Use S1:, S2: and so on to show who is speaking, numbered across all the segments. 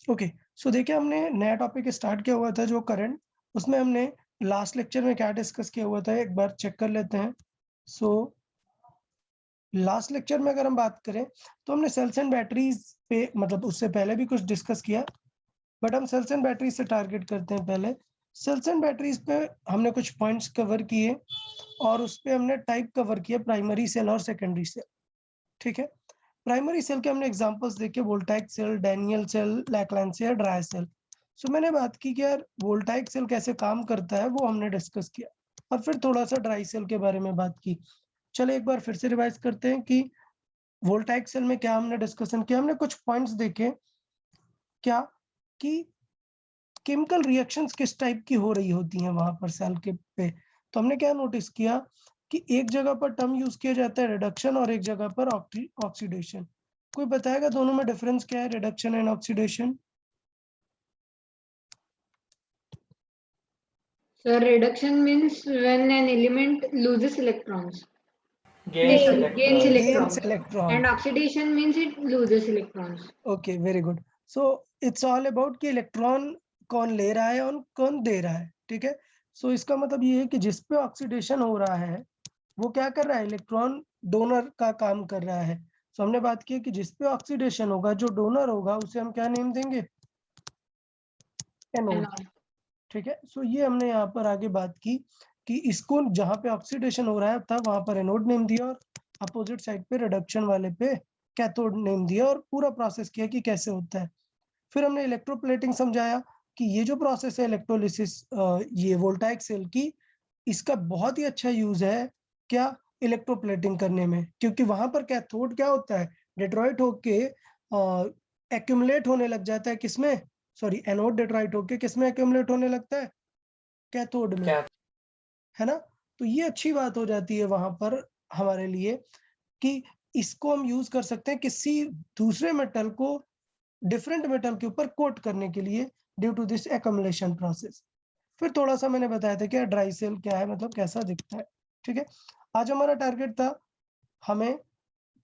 S1: Okay, सो देखिए हमने नया टॉपिक स्टार्ट किया हुआ था जो करंट, उसमें हमने लास्ट लेक्चर में क्या डिस्कस किया हुआ था एक बार चेक कर लेते हैं। सो लास्ट लेक्चर में अगर हम बात करें तो हमने सेल्स एंड बैटरीज पे, मतलब उससे पहले भी कुछ डिस्कस किया, बट हम सेल्स एंड बैटरीज से टारगेट करते हैं। पहले सेल्स एंड बैटरीज पे हमने कुछ पॉइंट्स कवर किए और उस पे हमने टाइप कवर किया, प्राइमरी सेल और सेकेंडरी सेल। ठीक है, प्राइमरी सेल के हमने एग्जांपल्स देखे, voltaic cell, Daniell cell, Leclanche, dry cell. So मैंने बात की कि यार वोल्टाइक सेल कैसे काम करता है वो हमने डिस्कस किया, और फिर थोड़ा सा ड्राई सेल के बारे में बात की। चलो एक बार फिर से रिवाइज करते हैं कि वोल्टाइक सेल में क्या हमने डिस्कशन किया। हमने कुछ पॉइंट्स देखे, क्या कि केमिकल रिएक्शंस किस टाइप की हो रही होती हैं वहां पर सेल के पे। तो हमने क्या नोटिस किया कि एक जगह पर टर्म यूज किया जाता है रिडक्शन और एक जगह पर ऑक्सीडेशन। कोई बताएगा दोनों में डिफरेंस क्या है, reduction and oxidation?
S2: So reduction means when an element loses electrons.
S3: Gains
S2: Sorry, gains
S3: electrons.
S2: electrons.
S1: electron.
S2: And oxidation means it loses electrons.
S1: Okay, very good. So it's all about कि electron कौन ले रहा है और कौन दे रहा है। ठीक है, सो इसका मतलब ये है कि जिस पे ऑक्सीडेशन हो रहा है वो क्या कर रहा है, इलेक्ट्रॉन डोनर का काम कर रहा है। सो हमने बात की कि जिस पे ऑक्सीडेशन होगा, जो डोनर होगा, उसे हम क्या नेम देंगे, एनोड।
S2: Anode.
S1: ठीक है, सो ये हमने यहाँ पर आगे बात की कि इसको जहाँ पे ऑक्सीडेशन हो रहा है तब वहां पर एनोड नेम दिया, और अपोजिट साइड पे रिडक्शन वाले पे कैथोड नेम दिया, और पूरा प्रोसेस किया कि कैसे होता है। फिर हमने इलेक्ट्रोप्लेटिंग समझाया कि ये जो प्रोसेस है इलेक्ट्रोलिसिस, ये वोल्टाइक सेल की, इसका बहुत ही अच्छा यूज है क्या, इलेक्ट्रोप्लेटिंग करने में, क्योंकि वहां पर कैथोड क्या होता है, डिट्रॉइट होके एक्यूमुलेट होने लग जाता है किसमें, सॉरी एनोड डिट्रॉइट होके किसमें एक्यूमुलेट होने लगता है, कैथोड में,
S3: क्या?
S1: है ना। तो ये अच्छी बात हो जाती है वहां पर हमारे लिए कि इसको हम यूज कर सकते हैं किसी दूसरे मेटल को डिफरेंट मेटल के ऊपर कोट करने के लिए, due to this accumulation process. फिर थोड़ा सा मैंने बताया था कि ड्राई सेल क्या है, मतलब कैसा दिखता है। ठीक है, आज हमारा टारगेट था, हमें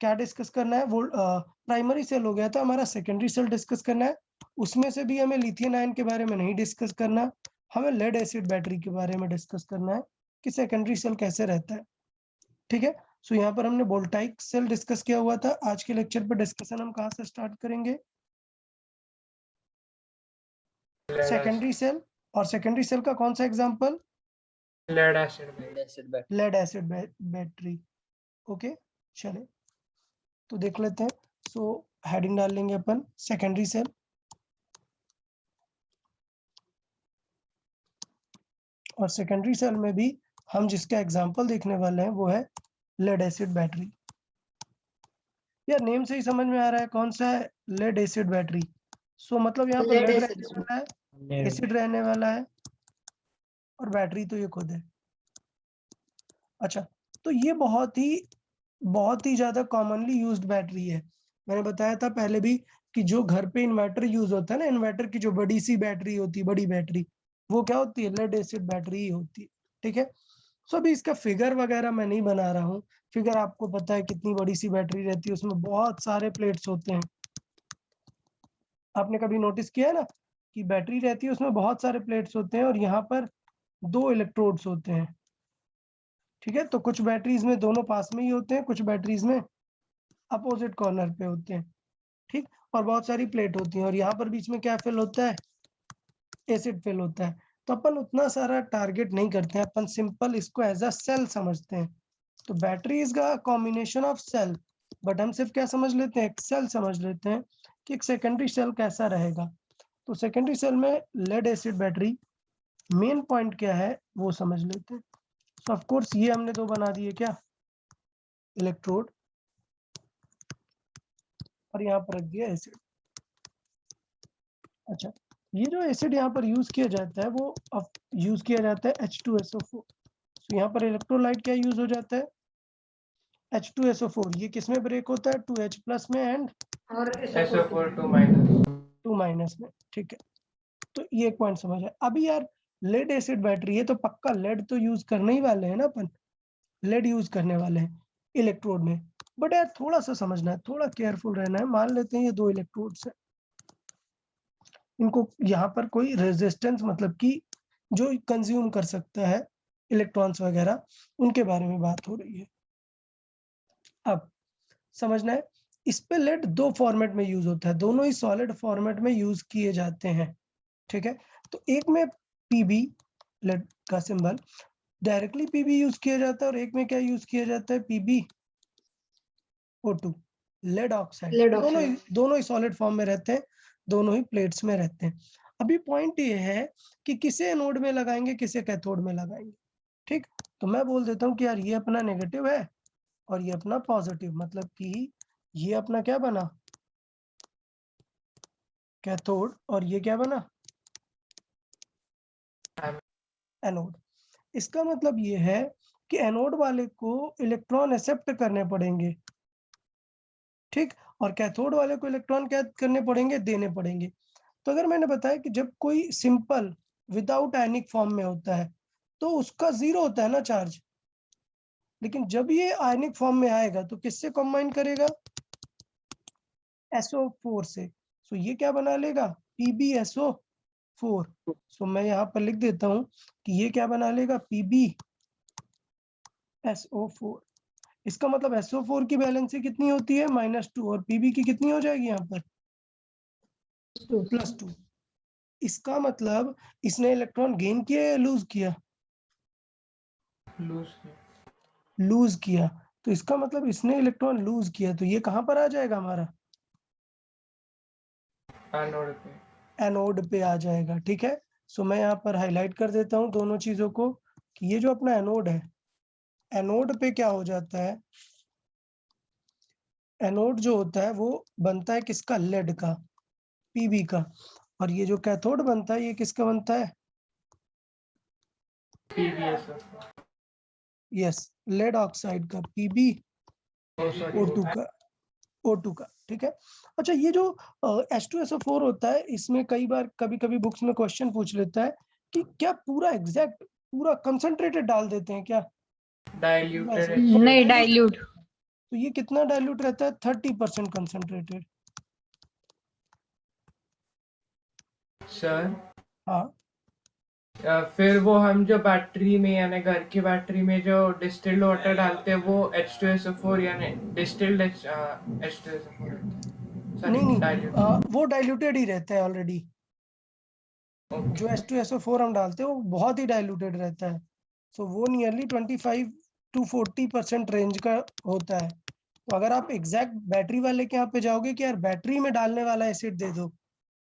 S1: क्या डिस्कस करना है, वो प्राइमरी सेल हो गया था, हमारा सेकेंडरी सेल डिस्कस करना है। उसमें से भी हमें लिथियम आयन के बारे में नहीं डिस्कस करना, हमें लेड एसिड बैटरी के बारे में डिस्कस करना है कि सेकेंडरी सेल कैसे रहता है। ठीक है, सो यहाँ पर हमने वोल्टाइक सेल डिस्कस किया हुआ था। आज के लेक्चर पर डिस्कशन हम कहाँ से स्टार्ट करेंगे, सेकेंडरी सेल, और सेकेंडरी सेल का कौन सा example,
S3: lead acid.
S1: Lead acid battery. Okay, चले तो देख लेते हैं। सो हेडिंग डाल लेंगे अपन, सेकेंडरी सेल, और सेकेंडरी सेल में भी हम जिसका एग्जांपल देखने वाले हैं वो है लेड एसिड बैटरी। यार नेम से ही समझ में आ रहा है कौन सा है, लेड एसिड बैटरी। सो मतलब यहाँ पर
S2: Lead
S1: लेड
S2: acid.
S1: रहने वाला है, एसिड रहने वाला है, और बैटरी तो ये खुद है। अच्छा, तो ये बहुत ही ज्यादा कॉमनली यूज्ड बैटरी है। मैंने बताया था पहले भी कि जो घर पे इन्वर्टर यूज होता है ना, इन्वर्टर की जो बड़ी सी बैटरी होती है, बड़ी बैटरी, वो क्या होती है, लेड एसिड बैटरी ही होती है। ठीक है, सो अभी इसका फिगर वगैरह मैं नहीं बना रहा हूँ। फिगर आपको पता है कितनी बड़ी सी बैटरी रहती है, उसमें बहुत सारे प्लेट्स होते हैं। आपने कभी नोटिस किया है ना कि बैटरी रहती है उसमें बहुत सारे प्लेट्स होते हैं, और यहाँ पर 2 इलेक्ट्रोड्स होते हैं। ठीक है, तो कुछ बैटरीज में दोनों पास में ही होते हैं, कुछ बैटरीज में अपोजिट कॉर्नर पे होते हैं। ठीक, और बहुत सारी प्लेट होती हैं, और यहाँ पर बीच में क्या फिल होता है, एसिड फिल होता है। तो अपन उतना सारा टारगेट नहीं करते हैं, अपन सिंपल इसको एज अ सेल समझते हैं। तो बैटरी इज का कॉम्बिनेशन ऑफ सेल, बट हम सिर्फ क्या समझ लेते हैं, एक सेल समझ लेते हैं कि एक सेकेंडरी सेल कैसा रहेगा। तो सेकेंडरी सेल में lead acid battery, main point क्या है वो समझ लेते हैं। सो ऑफ कोर्स ये हमने 2 बना दिए क्या, इलेक्ट्रोड, और यहाँ पर रख दिया एसिड। अच्छा, ये जो एसिड यहाँ पर यूज किया जाता है वो यूज किया जाता है H2SO4। तो यहाँ पर इलेक्ट्रोलाइट क्या यूज हो जाता है, H2SO4। ये किसमें ब्रेक होता है, 2H+ में एंड
S2: Or
S3: SO4 2
S1: 2- में। ठीक है, तो ये एक पॉइंट समझ है। अभी यार लेड एसिड बैटरी है तो पक्का लेड तो यूज करने ही वाले हैं ना अपन, लेड यूज करने वाले हैं इलेक्ट्रोड में। बट यार थोड़ा सा समझना है, थोड़ा केयरफुल रहना है। मान लेते हैं ये 2 इलेक्ट्रोड्स है, इनको यहाँ पर कोई रेजिस्टेंस मतलब कि जो कंज्यूम कर सकता है इलेक्ट्रॉन्स वगैरह, उनके बारे में बात हो रही है। अब समझना है, इस पे लेड दो फॉर्मेट में यूज होता है, दोनों ही सॉलिड फॉर्मेट में यूज किए जाते हैं, ठीक है। तो एक में पीबी लेड का सिंबल डायरेक्टली पीबी यूज किया जाता है और एक में क्या यूज किया जाता है, PbO2 लेड ऑक्साइड।
S2: Lead
S1: दोनों ही सॉलिड फॉर्म में रहते हैं, दोनों ही प्लेट्स में रहते हैं। अभी पॉइंट ये है कि किसे एनोड में लगाएंगे, किसे कैथोड में लगाएंगे, ठीक। तो मैं बोल देता हूँ कि यार ये अपना नेगेटिव है और ये अपना पॉजिटिव, मतलब कि ये अपना क्या बना, कैथोड, और ये क्या बना, एनोड। इसका मतलब ये है कि एनोड वाले को इलेक्ट्रॉन एक्सेप्ट करने पड़ेंगे, ठीक, और कैथोड वाले को इलेक्ट्रॉन क्या करने पड़ेंगे, देने पड़ेंगे। तो अगर मैंने बताया कि जब कोई सिंपल विदाउट आयनिक फॉर्म में होता है तो उसका 0 होता है ना चार्ज, लेकिन जब ये आयनिक फॉर्म में आएगा तो किससे कंबाइन करेगा, SO4 से। सो ये क्या बना लेगा, PbSO4। सो मैं यहाँ पर लिख देता हूँ कि ये क्या बना लेगा, PbSO4। इसका मतलब SO4 की वैलेंसी कितनी होती है, -2, और Pb की कितनी हो जाएगी यहाँ पर, +2। इसका मतलब इसने इलेक्ट्रॉन गेन किया या लूज किया, लूज किया। तो इसका मतलब इसने इलेक्ट्रॉन लूज किया, तो ये कहाँ पर आ जाएगा हमारा,
S3: एनोड पे।
S1: एनोड पे आ जाएगा, ठीक है। सो मैं यहाँ पर हाईलाइट कर देता हूँ दोनों चीजों को कि ये जो अपना एनोड है, एनोड पे क्या हो जाता है, एनोड जो होता है वो बनता है किसका, लेड का, पीबी का। और ये जो कैथोड बनता है ये किसका बनता है,
S3: PbSO4।
S1: यस, लेड ऑक्साइड का, PbO2 का, O2 का, ठीक है। अच्छा, ये जो H2SO4 होता है, इसमें कई बार कभी कभी बुक्स में क्वेश्चन पूछ लेता है कि क्या पूरा एग्जैक्ट पूरा कंसंट्रेटेड डाल देते हैं क्या,
S3: डाइल्यूटेड
S2: नहीं, डाइल्यूट।
S1: तो ये कितना डाइल्यूट रहता है, 30% कंसंट्रेटेड।
S3: सर।
S1: हाँ,
S3: फिर वो हम जो बैटरी में यानी घर की बैटरी में जो डिस्टिल्ड वाटर डालते हैं वो H2SO4 यानी डिस्टिल्ड H2SO4
S1: नहीं,
S3: डाइल्यूट।
S1: वो डाइल्यूटेड ही रहता है ऑलरेडी। जो H2SO4 हम डालते हैं वो बहुत ही डाइल्यूटेड रहता है, सो वो नियरली 25 to 40% रेंज का होता है। तो अगर आप एग्जैक्ट बैटरी वाले के यहाँ पे जाओगे कि यार बैटरी में डालने वाला एसिड दे दो,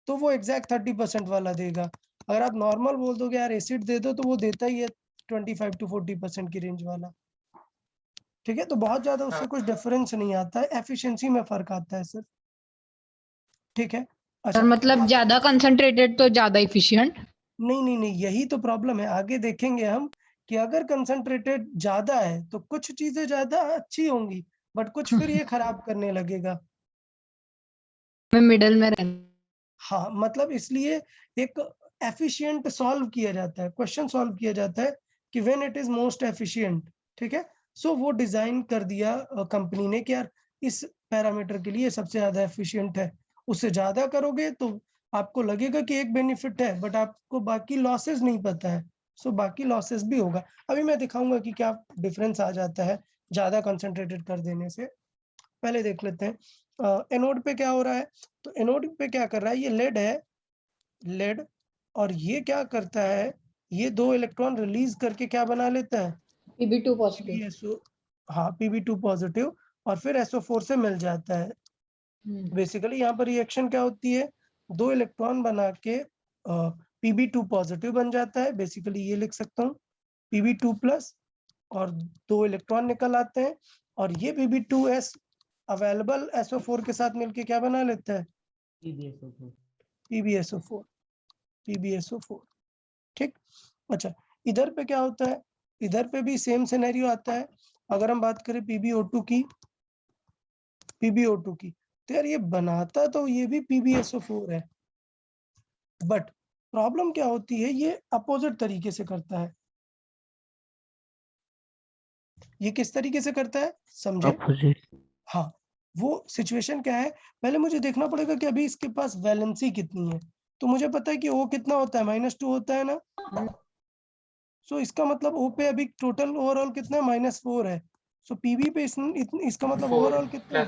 S1: तो वो एग्जैक्ट 30% वाला देगा। अगर आप नॉर्मल बोल दोगे यार एसिड दे दो, तो वो देता ही है 25 to 40% की रेंज वाला, ठीक है। तो बहुत ज्यादा उससे कुछ डिफरेंस नहीं आता है, एफिशिएंसी में फर्क आता है सर, ठीक है।
S2: और
S1: अच्छा,
S2: मतलब ज्यादा कंसंट्रेटेड तो ज्यादा इफिशिएंट।
S1: नहीं, यही तो प्रॉब्लम है, आगे देखेंगे हम कि अगर कंसंट्रेटेड ज्यादा है तो कुछ चीजें ज्यादा अच्छी होंगी, बट कुछ फिर ये खराब करने लगेगा।
S2: में मिडल में रहना।
S1: हाँ, मतलब इसलिए एक एफिशिएंट सॉल्व किया जाता है, क्वेश्चन सॉल्व किया जाता है कि when it is most efficient, ठीक है। सो वो डिजाइन कर दिया कंपनी ने कि यार इस पैरामीटर के लिए सबसे ज्यादा एफिशिएंट है। उससे ज्यादा करोगे तो आपको लगेगा कि एक बेनिफिट है, बट आपको बाकी लॉसेस नहीं पता है, सो बाकी लॉसेस भी होगा। अभी मैं दिखाऊंगा कि क्या डिफरेंस आ जाता है ज्यादा कंसंट्रेटेड कर देने से। पहले देख लेते हैं एनोड पे क्या हो रहा है। तो एनोड पे क्या कर रहा है, ये लेड है, लेड, और ये क्या करता है, ये दो इलेक्ट्रॉन रिलीज करके क्या बना लेता है,
S2: Pb2 पॉजिटिव।
S1: PbSO, हाँ, Pb2 पॉजिटिव, और फिर SO4 से मिल जाता है। बेसिकली यहाँ पर रिएक्शन क्या होती है, दो इलेक्ट्रॉन बना के Pb2 पॉजिटिव बन जाता है, बेसिकली ये लिख सकता हूँ Pb2 प्लस, और दो इलेक्ट्रॉन निकल आते हैं, और ये Pb2s अवेलेबल SO4 के साथ मिलके क्या बना लेता है, PbSO4, PbSO4, ठीक। अच्छा, इधर पे क्या होता है, इधर पे भी सेम सिनेरियो आता है। अगर हम बात करें PbO2 की, तो यार ये बनाता तो ये भी PbSO4 है, बट प्रॉब्लम क्या होती है, ये अपोजिट तरीके से करता है। ये किस तरीके से करता है, समझे, हाँ। वो सिचुएशन क्या है, पहले मुझे देखना पड़ेगा कि अभी इसके पास वैलेंसी कितनी है। तो मुझे पता है कि O कितना होता है, -2 होता है ना। सो इसका मतलब O पे अभी टोटल ओवरऑल कितना है, -4 है। सो PB पे इसका मतलब ओवरऑल कितना है,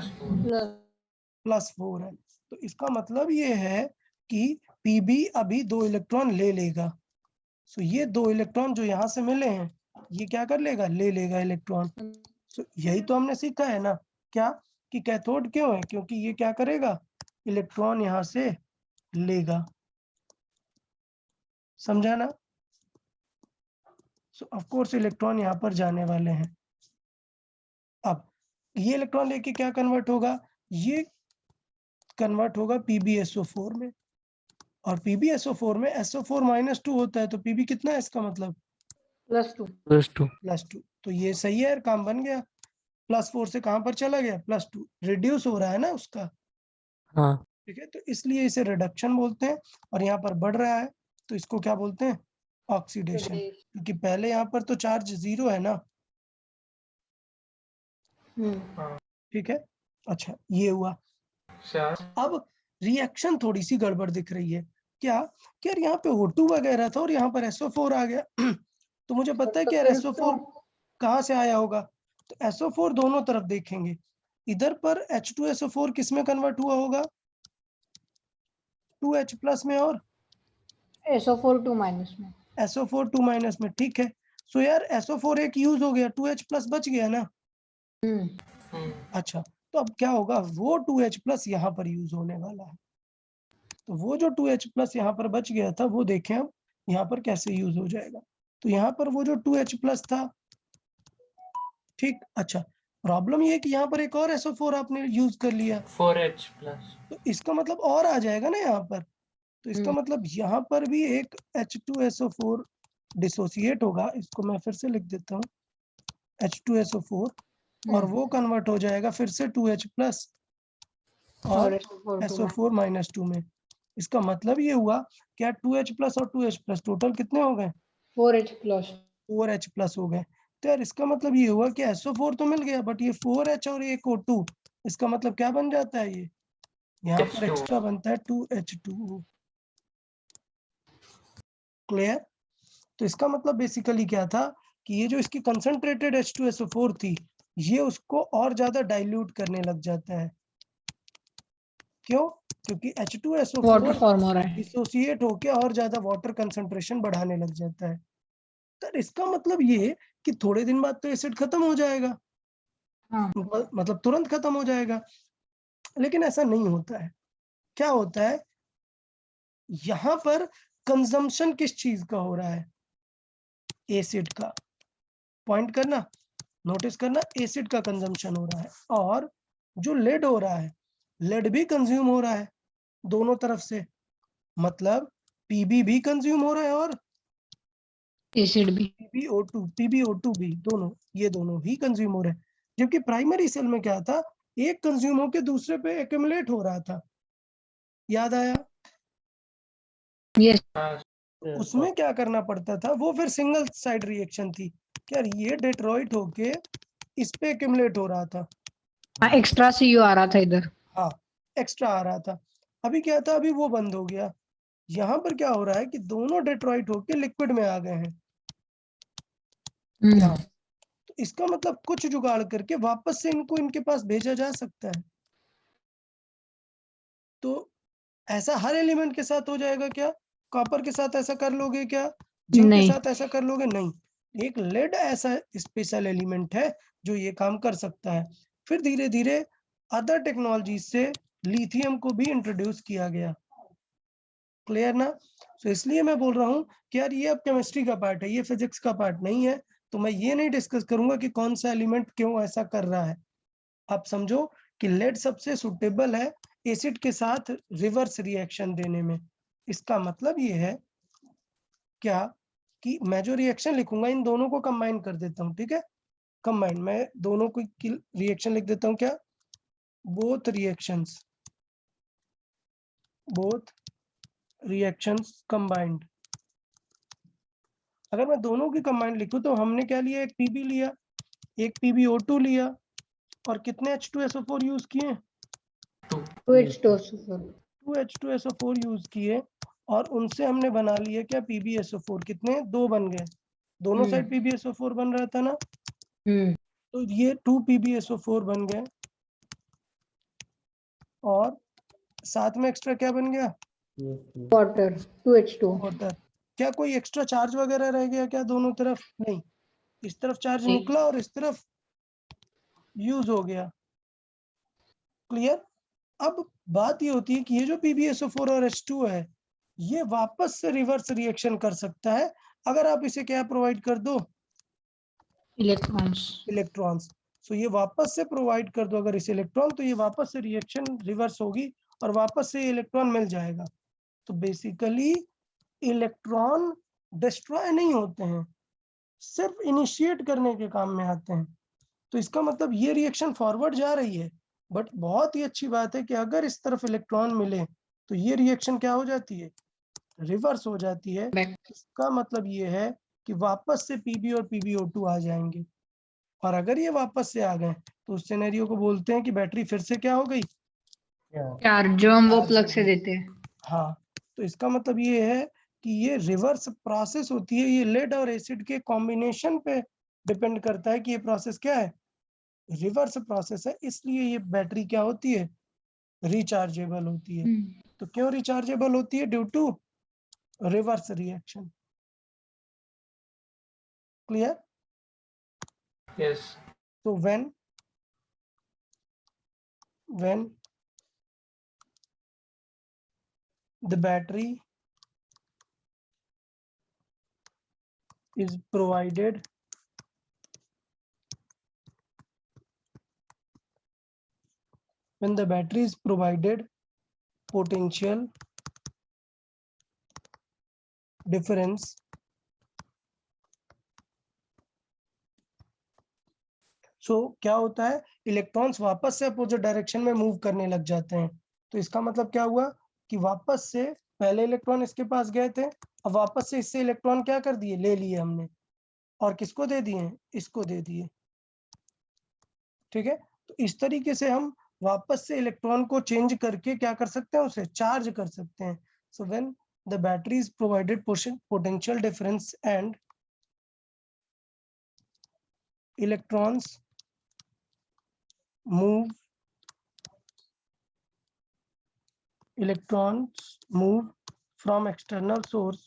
S1: +4 है। तो इसका मतलब ये है कि PB अभी 2 इलेक्ट्रॉन ले लेगा। सो ये 2 इलेक्ट्रॉन जो यहाँ से मिले हैं, ये क्या कर लेगा, ले लेगा इलेक्ट्रॉन। सो यही तो हमने सीखा है ना, क्या कि कैथोड क्यों है, क्योंकि ये क्या करेगा, इलेक्ट्रॉन यहाँ से लेगा। समझा ना। सो ऑफ कोर्स इलेक्ट्रॉन यहाँ पर जाने वाले हैं। अब ये इलेक्ट्रॉन लेके क्या कन्वर्ट होगा, ये कन्वर्ट होगा PbSO4 में, और PbSO4 में SO4 -2 होता है, तो Pb कितना है इसका मतलब
S2: +2
S1: +2। तो ये सही है, काम बन गया। +4 से कहां पर चला गया, +2, रिड्यूस हो रहा है ना उसका।
S4: हाँ
S1: ठीक है, तो इसलिए इसे रिडक्शन बोलते हैं। और यहाँ पर बढ़ रहा है तो इसको क्या बोलते हैं, ऑक्सीडेशन, क्योंकि पहले यहाँ पर तो चार्ज 0 है ना। ठीक है, अच्छा ये हुआ। अब रिएक्शन थोड़ी सी गड़बड़ दिख रही है, क्या कि यार यहाँ पे O2 वगैरह था और यहाँ पर SO4 आ गया। तो मुझे पता है कि यार SO4 कहाँ से आया होगा, तो SO4 दोनों तरफ देखेंगे। इधर पर H2SO4 किस में कन्वर्ट हुआ होगा, 2H+ में, और
S2: SO4 2- में,
S1: SO4 2- में। ठीक है, सो यार SO4 एक यूज हो गया, 2H+ बच गया ना। अच्छा, तो अब क्या होगा, वो 2H+ यहाँ पर यूज होने वाला है। तो वो जो 2H+ यहाँ पर बच गया था, वो देखें अब यहाँ पर कैसे यूज हो जाएगा। तो यहाँ पर वो जो 2H+ था, ठीक, अच्छा, प्रॉब्लम ये है कि यहाँ पर एक और SO4 आपने यूज कर लिया,
S3: 4H+।
S1: तो इसका मतलब और आ जाएगा ना यहाँ पर। तो इसका मतलब यहाँ पर भी एक H2SO4 डिसोसिएट होगा। इसको मैं फिर से लिख देता हूँ, H2SO4, और वो कन्वर्ट हो जाएगा फिर से 2H+ और SO4 -2 में। इसका मतलब ये हुआ क्या, 2H+ और 2H+ टोटल कितने हो गए,
S2: 4H+।
S1: 4H+ हो गए। तो यार इसका मतलब ये हुआ कि SO4 तो मिल गया, बट ये 4H और एक O2, इसका मतलब क्या बन जाता है, ये यहाँ पर
S3: H2O।
S1: एक्स्ट्रा बनता है 2H2O। क्लियर। तो इसका मतलब बेसिकली क्या था कि ये जो इसकी कंसंट्रेटेड H2SO4 थी, ये उसको और ज्यादा डाइल्यूट करने लग जाता है। क्यों, क्योंकि H2SO4
S2: वाटर फॉर्म हो रहा है।
S1: डिसोसिएट होके और ज्यादा वाटर कंसंट्रेशन बढ़ाने लग जाता है। तो इसका मतलब ये कि थोड़े दिन बाद तो एसिड खत्म हो जाएगा,
S2: हाँ।
S1: मतलब तुरंत खत्म हो जाएगा। लेकिन ऐसा नहीं होता है। क्या होता है, यहाँ पर कंजम्पशन किस चीज का हो रहा है, एसिड का। पॉइंट करना, नोटिस करना, एसिड का कंजम्पशन हो रहा है। और जो लेड हो रहा है, लेड भी कंज्यूम हो रहा है दोनों तरफ से, मतलब Pb भी कंज्यूम हो रहा है और
S2: एसिड भी।
S1: PbO2 भी, दोनों, ये दोनों ही कंज्यूम हो रहे हैं। जबकि प्राइमरी सेल में क्या था, एक कंज्यूम होके दूसरे पे एक्यूमुलेट हो रहा था। याद आया,
S2: यस।
S1: उसमें क्या करना पड़ता था, वो फिर सिंगल साइड रिएक्शन थी। क्या ये डेट्रॉइट होके इस पे एक्यूमुलेट हो रहा था,
S2: हाँ, एक्स्ट्रा CO आ रहा था इधर।
S1: हाँ, एक्स्ट्रा आ रहा था। अभी क्या था, अभी वो बंद हो गया। यहाँ पर क्या हो रहा है कि दोनों डेट्रॉइट होके लिक्विड में आ गए हैं यहाँ। तो इसका मतलब कुछ जुगाड़ करके वापस से इनको इनके पास भेजा जा सकता है। तो ऐसा हर एलिमेंट के साथ हो जाएगा क्या, कॉपर के साथ ऐसा कर लोगे क्या, जिंक के
S2: नहीं।
S1: साथ ऐसा कर लोगे, नहीं। एक लेड ऐसा स्पेशल एलिमेंट है जो ये काम कर सकता है। फिर धीरे धीरे अदर टेक्नोलॉजी से लिथियम को भी इंट्रोड्यूस किया गया। क्लियर ना। तो इसलिए मैं बोल रहा हूँ कि यार ये अब केमिस्ट्री का पार्ट है, ये फिजिक्स का पार्ट नहीं है। तो मैं ये नहीं डिस्कस करूंगा कि कौन सा एलिमेंट क्यों ऐसा कर रहा है। आप समझो कि लेड सबसे सुटेबल है एसिड के साथ रिवर्स रिएक्शन देने में। इसका मतलब ये है क्या कि मैं जो रिएक्शन लिखूंगा, इन दोनों को कंबाइन कर देता हूँ। ठीक है, कंबाइन, मैं दोनों को रिएक्शन लिख देता हूँ, क्या, बोथ रिएक्शंस कंबाइंड। अगर मैं दोनों की कंबाइंड लिखूं तो हमने क्या लिया, एक Pb लिया, एक PbO2 लिया, और कितने H2SO4 यूज किए,
S2: 2H2SO4।
S1: 2H2SO4 यूज किए, और उनसे हमने बना लिया क्या PbSO4, कितने 2 बन गए, दोनों साइड PbSO4 बन रहा था ना, तो ये 2 PbSO4 बन गए और साथ में एक्स्ट्रा क्या बन गया,
S2: वाटर 2H2।
S1: वाटर। क्या कोई एक्स्ट्रा चार्ज वगैरह रह गया क्या दोनों तरफ, नहीं, इस तरफ चार्ज
S2: नहीं।
S1: निकला और इस तरफ यूज हो गया। क्लियर। अब बात ये होती है कि ये जो PbSO4 और H2 है ये वापस से रिवर्स रिएक्शन कर सकता है अगर आप इसे क्या प्रोवाइड कर दो, इलेक्ट्रॉन्स। सो ये वापस से प्रोवाइड कर दो अगर इस इलेक्ट्रॉन, तो ये वापस से रिएक्शन रिवर्स होगी और वापस से इलेक्ट्रॉन मिल जाएगा। तो बेसिकली इलेक्ट्रॉन डिस्ट्रॉय नहीं होते हैं, सिर्फ इनिशिएट करने के काम में आते हैं। तो इसका मतलब ये रिएक्शन फॉरवर्ड जा रही है, बट बहुत ही अच्छी बात है कि अगर इस तरफ इलेक्ट्रॉन मिले तो ये रिएक्शन क्या हो जाती है, रिवर्स हो जाती है। इसका मतलब ये है कि वापस से Pb और PbO2 आ जाएंगे, और अगर ये वापस से आ गए तो उस सिनेरियो को बोलते हैं कि बैटरी फिर से क्या हो गई,
S2: चार्ज, जो हम वो प्लग से देते हैं।
S1: हाँ। तो इसका मतलब ये है कि ये रिवर्स प्रोसेस होती है, ये लेड और एसिड के कॉम्बिनेशन पे डिपेंड करता है कि ये प्रोसेस क्या है, रिवर्स प्रोसेस है। इसलिए ये बैटरी क्या होती है, रिचार्जेबल होती है। तो क्यों रिचार्जेबल होती है, due to reverse reaction. Clear.
S3: Yes.
S1: So when the battery is provided potential difference क्या होता है, इलेक्ट्रॉन्स वापस से अपोजिट डायरेक्शन में मूव करने लग जाते हैं। तो इसका मतलब क्या हुआ कि वापस से पहले इलेक्ट्रॉन इसके पास गए थे, अब वापस से इससे इलेक्ट्रॉन क्या कर दिए, ले लिए हमने, और किसको दे दिए, इसको दे दिए। ठीक है। तो इस तरीके से हम वापस से इलेक्ट्रॉन को चेंज करके क्या कर सकते हैं, उसे चार्ज कर सकते हैं। So when the battery is provided potential difference and electrons move from external source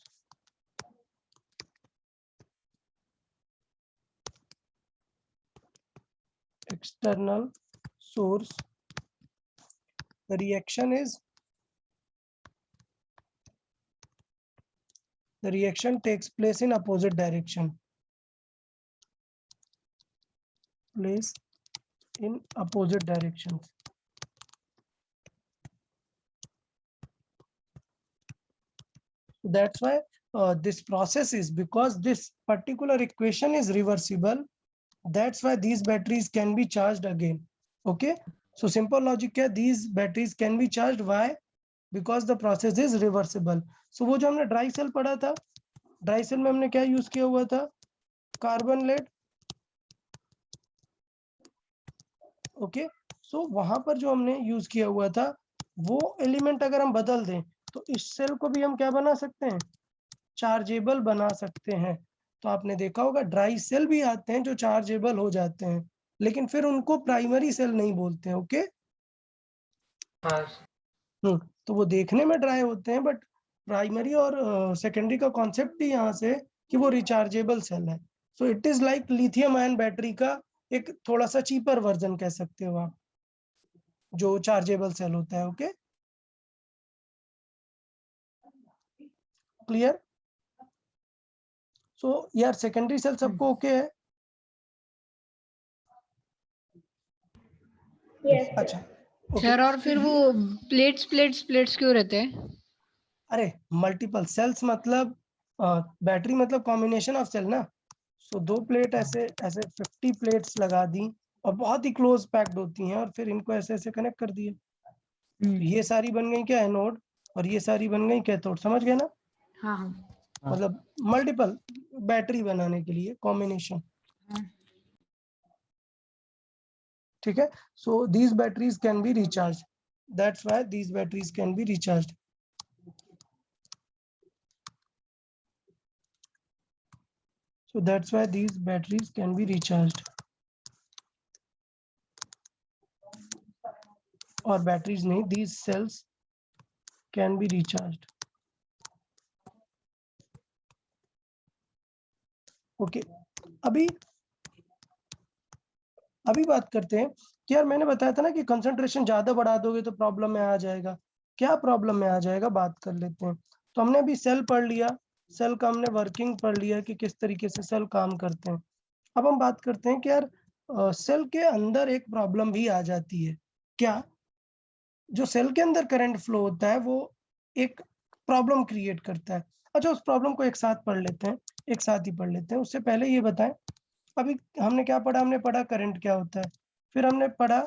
S1: the reaction takes place in opposite direction, that's why this process is, because this particular equation is reversible, that's why these batteries can be charged again. Okay, so simple logic क्या, these batteries can be charged, why, because the process is reversible. So वो जो हमने dry cell पढ़ा था, dry cell में हमने क्या use किया हुआ था, कार्बन लेड। ओके, सो वहां पर जो हमने यूज किया हुआ था वो एलिमेंट अगर हम बदल दें तो इस सेल को भी हम क्या बना सकते हैं, चार्जेबल बना सकते हैं। तो आपने देखा होगा ड्राई सेल भी आते हैं जो चार्जेबल हो जाते हैं, लेकिन फिर उनको प्राइमरी सेल नहीं बोलते हैं। ओके, तो वो देखने में ड्राई होते हैं, बट प्राइमरी और सेकेंडरी का कॉन्सेप्ट ही यहाँ से कि वो रिचार्जेबल सेल है। So it is like lithium ion battery का एक थोड़ा सा चीपर वर्जन कह सकते हो आप, जो चार्जेबल सेल होता है। Okay, clear. सो यार सेकेंडरी सेल सबको ओके है? अच्छा,
S2: सर और फिर वो प्लेट्स क्यों रहते हैं?
S1: अरे मल्टीपल सेल्स मतलब बैटरी मतलब कॉम्बिनेशन ऑफ सेल ना। सो 2 प्लेट ऐसे 50 प्लेट्स लगा दी और बहुत ही क्लोज पैक्ड होती हैं, और फिर इनको ऐसे ऐसे कनेक्ट कर दिए। तो ये सारी बन गई क्या, एनोड, और ये सारी बन गई कैथोड। समझ गए ना?
S2: हाँ हाँ।
S1: मतलब मल्टीपल बैटरी बनाने के लिए कॉम्बिनेशन। ठीक है। So these batteries can be recharge, that's why these batteries can be recharge. So that's why these batteries can be recharged. Or batteries नहीं, these cells can be recharged. Okay अभी बात करते हैं कि यार मैंने बताया था ना कि कंसंट्रेशन ज्यादा बढ़ा दोगे तो प्रॉब्लम में आ जाएगा। क्या प्रॉब्लम में आ जाएगा बात कर लेते हैं। तो हमने अभी सेल पढ़ लिया, सेल का हमने वर्किंग पढ़ लिया कि किस तरीके से सेल काम करते हैं। अब हम बात करते हैं कि यार सेल के अंदर एक प्रॉब्लम भी आ जाती है। क्या? जो सेल के अंदर करंट फ्लो होता है वो एक प्रॉब्लम क्रिएट करता है। अच्छा उस प्रॉब्लम को एक साथ पढ़ लेते हैं, एक साथ ही पढ़ लेते हैं। उससे पहले ये बताएं अभी हमने क्या पढ़ा, हमने पढ़ा करंट क्या होता है, फिर हमने पढ़ा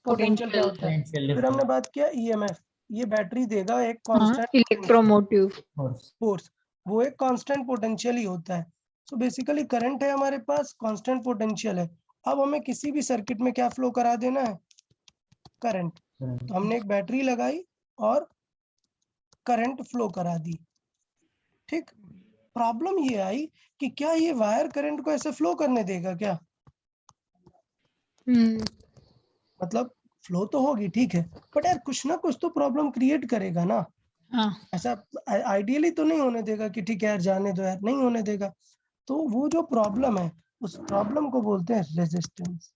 S1: पोटेंशियल क्या होता है, फिर हमने बात किया ईएमएफ। ये बैटरी देगा एक कांस्टेंट
S2: इलेक्ट्रोमोटिव
S1: फोर्स, वो एक कांस्टेंट पोटेंशियल ही होता है। सो बेसिकली करंट है हमारे पास, कांस्टेंट पोटेंशियल है। अब हमें किसी भी सर्किट में क्या फ्लो करा देना है, करंट। तो हमने एक बैटरी लगाई और करंट फ्लो करा दी। ठीक, प्रॉब्लम ये आई कि क्या ये वायर करंट को ऐसे फ्लो करने देगा क्या? मतलब फ्लो तो होगी ठीक है, बट यार कुछ ना कुछ तो प्रॉब्लम क्रिएट करेगा ना।
S2: हाँ
S1: ऐसा आइडियली तो नहीं होने देगा कि ठीक है यार जाने दो यार, नहीं होने देगा। तो वो जो प्रॉब्लम है उस प्रॉब्लम को बोलते हैं रेजिस्टेंस।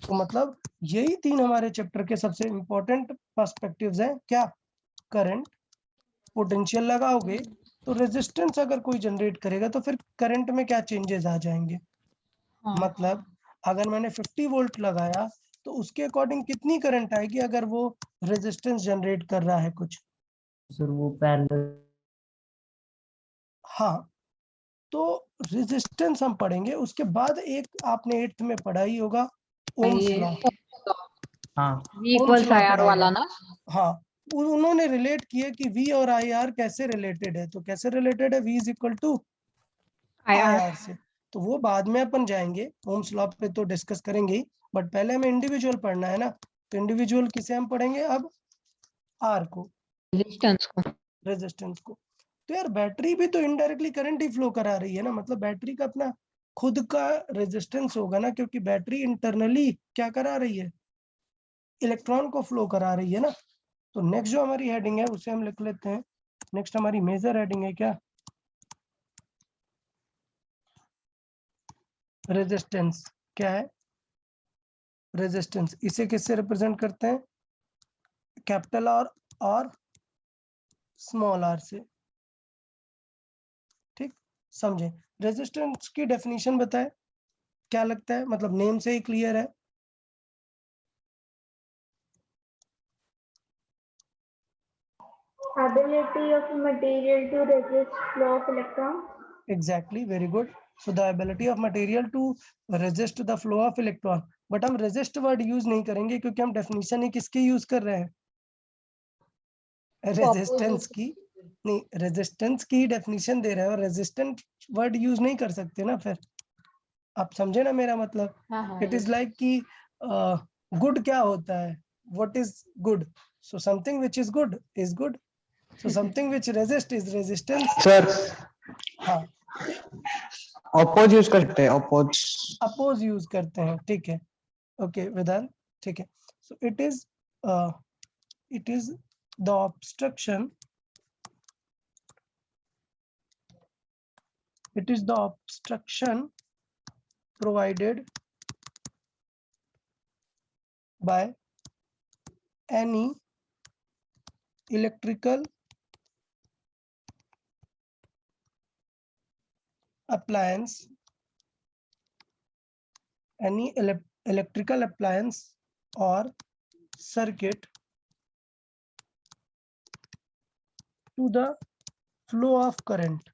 S1: तो मतलब यही तीन हमारे चैप्टर के सबसे इंपॉर्टेंट पर्सपेक्टिव्स हैं। क्या? करंट, पोटेंशियल लगाओगे तो रेजिस्टेंस अगर कोई जनरेट करेगा तो फिर करंट में क्या चेंजेस आ जाएंगे। मतलब अगर मैंने 50 वोल्ट लगाया तो उसके अकॉर्डिंग कितनी करंट आएगी अगर वो रेजिस्टेंस जनरेट कर रहा है कुछ।
S4: सर वो पैरेलल।
S1: हाँ, तो रेजिस्टेंस हम पढ़ेंगे। उसके बाद एक आपने 8th में पढ़ा ही होगा, ओम्स लॉ।
S4: हाँ
S2: इक्वल्स
S1: law
S2: आईआर
S1: पढ़ा
S2: वाला
S1: होगा।
S2: ना।
S1: हाँ, उन्होंने रिलेट किया कि V और IR कैसे रिलेटेड है। तो कैसे रिलेटेड है, V is equal to
S2: IR
S1: IR से। तो वो बाद में अपन जाएंगे, ओम्स लॉ पे तो डिस्कस करेंगे ही, बट पहले हमें इंडिविजुअल पढ़ना है ना। तो इंडिविजुअल किसे हम पढ़ेंगे अब, R को,
S2: रेजिस्टेंस को।
S1: रेजिस्टेंस को। तो यार बैटरी भी तो इनडायरेक्टली करंट ही फ्लो करा रही है ना। मतलब बैटरी का अपना खुद का रेजिस्टेंस होगा ना, क्योंकि बैटरी इंटरनली क्या करा रही है, इलेक्ट्रॉन को फ्लो करा रही है ना। तो नेक्स्ट जो हमारी हेडिंग है उसे हम लिख लेते हैं। नेक्स्ट हमारी मेजर हेडिंग है क्या, रेजिस्टेंस। क्या है, रेजिस्टेंस। इसे किससे रिप्रेजेंट करते हैं, कैपिटल आर और स्मॉल आर से। ठीक, समझे। रेजिस्टेंस की डेफिनेशन बताए, क्या लगता है, मतलब नेम से ही क्लियर है।
S5: Ability of material to resist flow of electrons.
S1: Exactly, very good. So the ability of material to resist the flow of electron. But हम resist वर्ड यूज नहीं करेंगे क्योंकि हम डेफिनेशन ही किसकी यूज कर रहे हैं, रेजिस्टेंस की। नहीं, रेजिस्टेंस की डेफिनेशन दे रहे हैं और रेजिस्टेंट वर्ड यूज नहीं कर सकते ना। फिर आप समझे ना मेरा मतलब। इट इज लाइक कि गुड क्या होता है, what is good. So something which is good is good, so something which resist is resistance.
S4: Sir
S1: हाँ,
S4: अपोज यूज कर सकते हैं, अपोज।
S1: अपोज यूज करते हैं, ठीक है। ओके वेदांत, ठीक है। So it is the obstruction, it is the obstruction provided by any electrical appliance, electrical appliance or circuit to the flow of current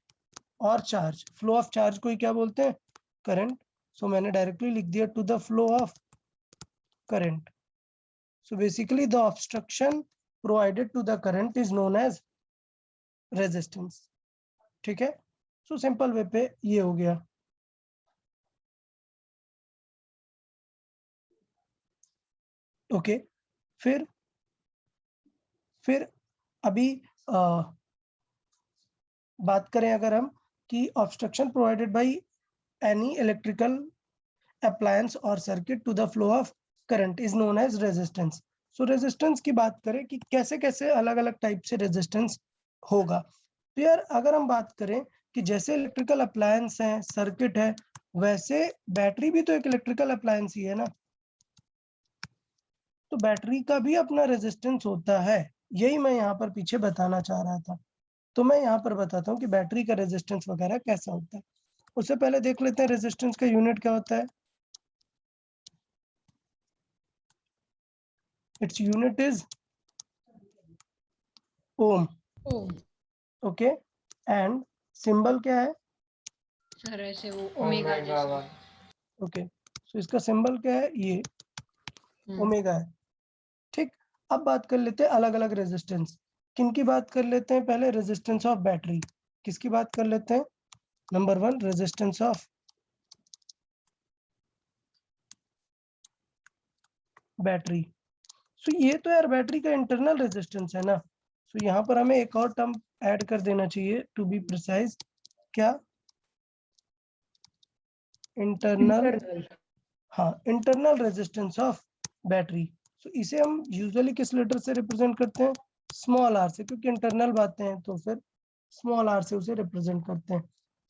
S1: और चार्ज। फ्लो ऑफ चार्ज को ही क्या बोलते हैं, करंट। सो मैंने डायरेक्टली लिख दिया to the flow of current. So basically the obstruction provided to the current is known as resistance. ठीक है, सो सिंपल वे पे ये हो गया। ओके, फिर अभी बात करें अगर हम कि obstruction provided by any electrical appliance और circuit to the flow of current is known as resistance. So resistance की बात करें कि कैसे कैसे अलग अलग टाइप से रेजिस्टेंस होगा, तो यार अगर हम बात करें कि जैसे इलेक्ट्रिकल अप्लायंस है, सर्किट है, वैसे बैटरी भी तो एक इलेक्ट्रिकल अप्लायंस ही है ना, तो बैटरी का भी अपना रेजिस्टेंस होता है। यही मैं यहाँ पर पीछे बताना चाह रहा था। तो मैं यहाँ पर बताता हूँ कि बैटरी का रेजिस्टेंस वगैरह कैसा होता है। उससे पहले देख लेते हैं रेजिस्टेंस का यूनिट क्या होता है। Its unit is ohm.
S2: Ohm.
S1: Okay, and symbol क्या है?
S2: सर ऐसे वो ओमेगा जैसा।
S1: ओके, सो इसका सिंबल क्या है? ये ओमेगा है। ठीक, अब बात कर लेते हैं अलग अलग रेजिस्टेंस। किनकी बात कर लेते हैं? पहले रेजिस्टेंस ऑफ बैटरी। किसकी बात कर लेते हैं? Number 1 resistance of battery. So ये तो यार बैटरी का इंटरनल रेजिस्टेंस है ना। सो यहाँ पर हमें एक और टर्म ऐड कर देना चाहिए टू बी प्रिसाइज। क्या? इंटरनल। हाँ, इंटरनल रेजिस्टेंस ऑफ बैटरी। सो इसे हम यूजुअली किस लेटर से रिप्रेजेंट करते हैं? स्मॉल आर से, क्योंकि इंटरनल बातें हैं तो फिर स्मॉल आर से उसे रिप्रेजेंट करते हैं।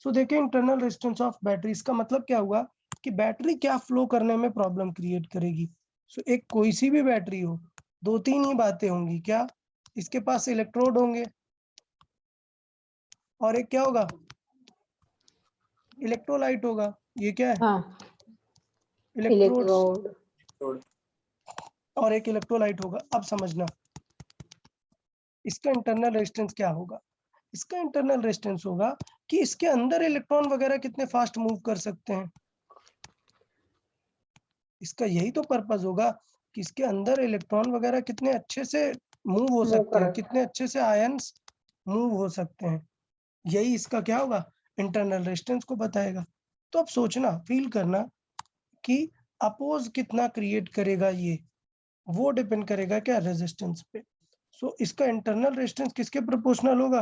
S1: सो देखिए इंटरनल रेजिस्टेंस ऑफ बैटरी, इसका मतलब क्या हुआ कि बैटरी क्या फ्लो करने में प्रॉब्लम क्रिएट करेगी। सो एक कोई सी भी बैटरी हो, 2-3 ही बातें होंगी। क्या? इसके पास इलेक्ट्रोड होंगे, और एक क्या होगा? इलेक्ट्रोलाइट होगा। ये क्या है?
S2: हाँ,
S1: इलेक्ट्रोड।
S2: इलेक्ट्रोड।
S1: और एक इलेक्ट्रोलाइट होगा। अब समझना इसका इंटरनल रेजिस्टेंस क्या होगा। इसका इंटरनल रेजिस्टेंस होगा कि इसके अंदर इलेक्ट्रॉन वगैरह कितने फास्ट मूव कर सकते हैं। इसका यही तो पर्पस होगा कि इसके अंदर इलेक्ट्रॉन वगैरह कितने अच्छे से मूव हो सकते हैं, कितने अच्छे से आयंस मूव हो सकते हैं। यही इसका क्या होगा? इंटरनल रेजिस्टेंस को बताएगा। तो अब सोचना, फील करना कि अपोज कितना क्रिएट करेगा, ये वो डिपेंड करेगा क्या? रेजिस्टेंस पे। सो इसका इंटरनल रेजिस्टेंस किसके प्रोपोर्शनल होगा?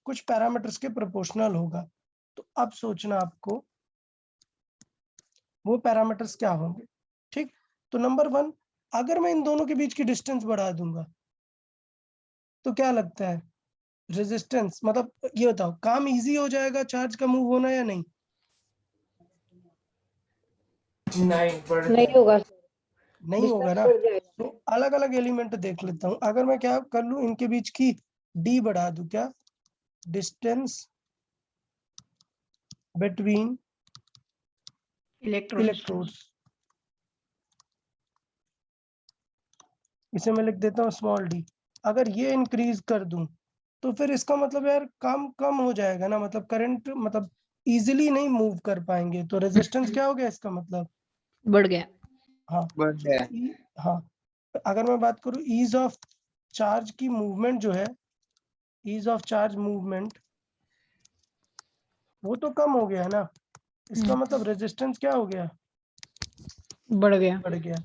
S1: कुछ पैरामीटर्स के प्रोपोर्शनल होगा। तो अब सोचना आपको वो पैरामीटर्स क्या होंगे। ठीक, तो नंबर 1, अगर मैं इन दोनों के बीच की डिस्टेंस बढ़ा दूंगा तो क्या लगता है? रेजिस्टेंस, मतलब ये बताओ, काम इजी हो जाएगा चार्ज का मूव होना या नहीं?
S2: नहीं होगा,
S1: नहीं होगा ना।
S2: बढ़ जाएगा।
S1: तो अलग अलग एलिमेंट देख लेता हूँ। अगर मैं क्या कर लूं, इनके बीच की डी बढ़ा दूं, क्या? Distance between electrodes. इसे मैं लिख देता हूँ स्मॉल डी। अगर ये इंक्रीज कर दूं तो फिर इसका मतलब यार काम कम हो जाएगा ना, मतलब करंट, मतलब इजीली नहीं मूव कर पाएंगे। तो रेजिस्टेंस क्या हो गया इसका मतलब?
S2: बढ़ गया।
S1: हाँ, हाँ, अगर मैं बात करूं ईज ऑफ चार्ज की मूवमेंट जो है, ईज ऑफ चार्ज मूवमेंट, वो तो कम हो गया ना। इसका मतलब रेजिस्टेंस क्या हो गया?
S2: बढ़ गया।
S1: बढ़ गया।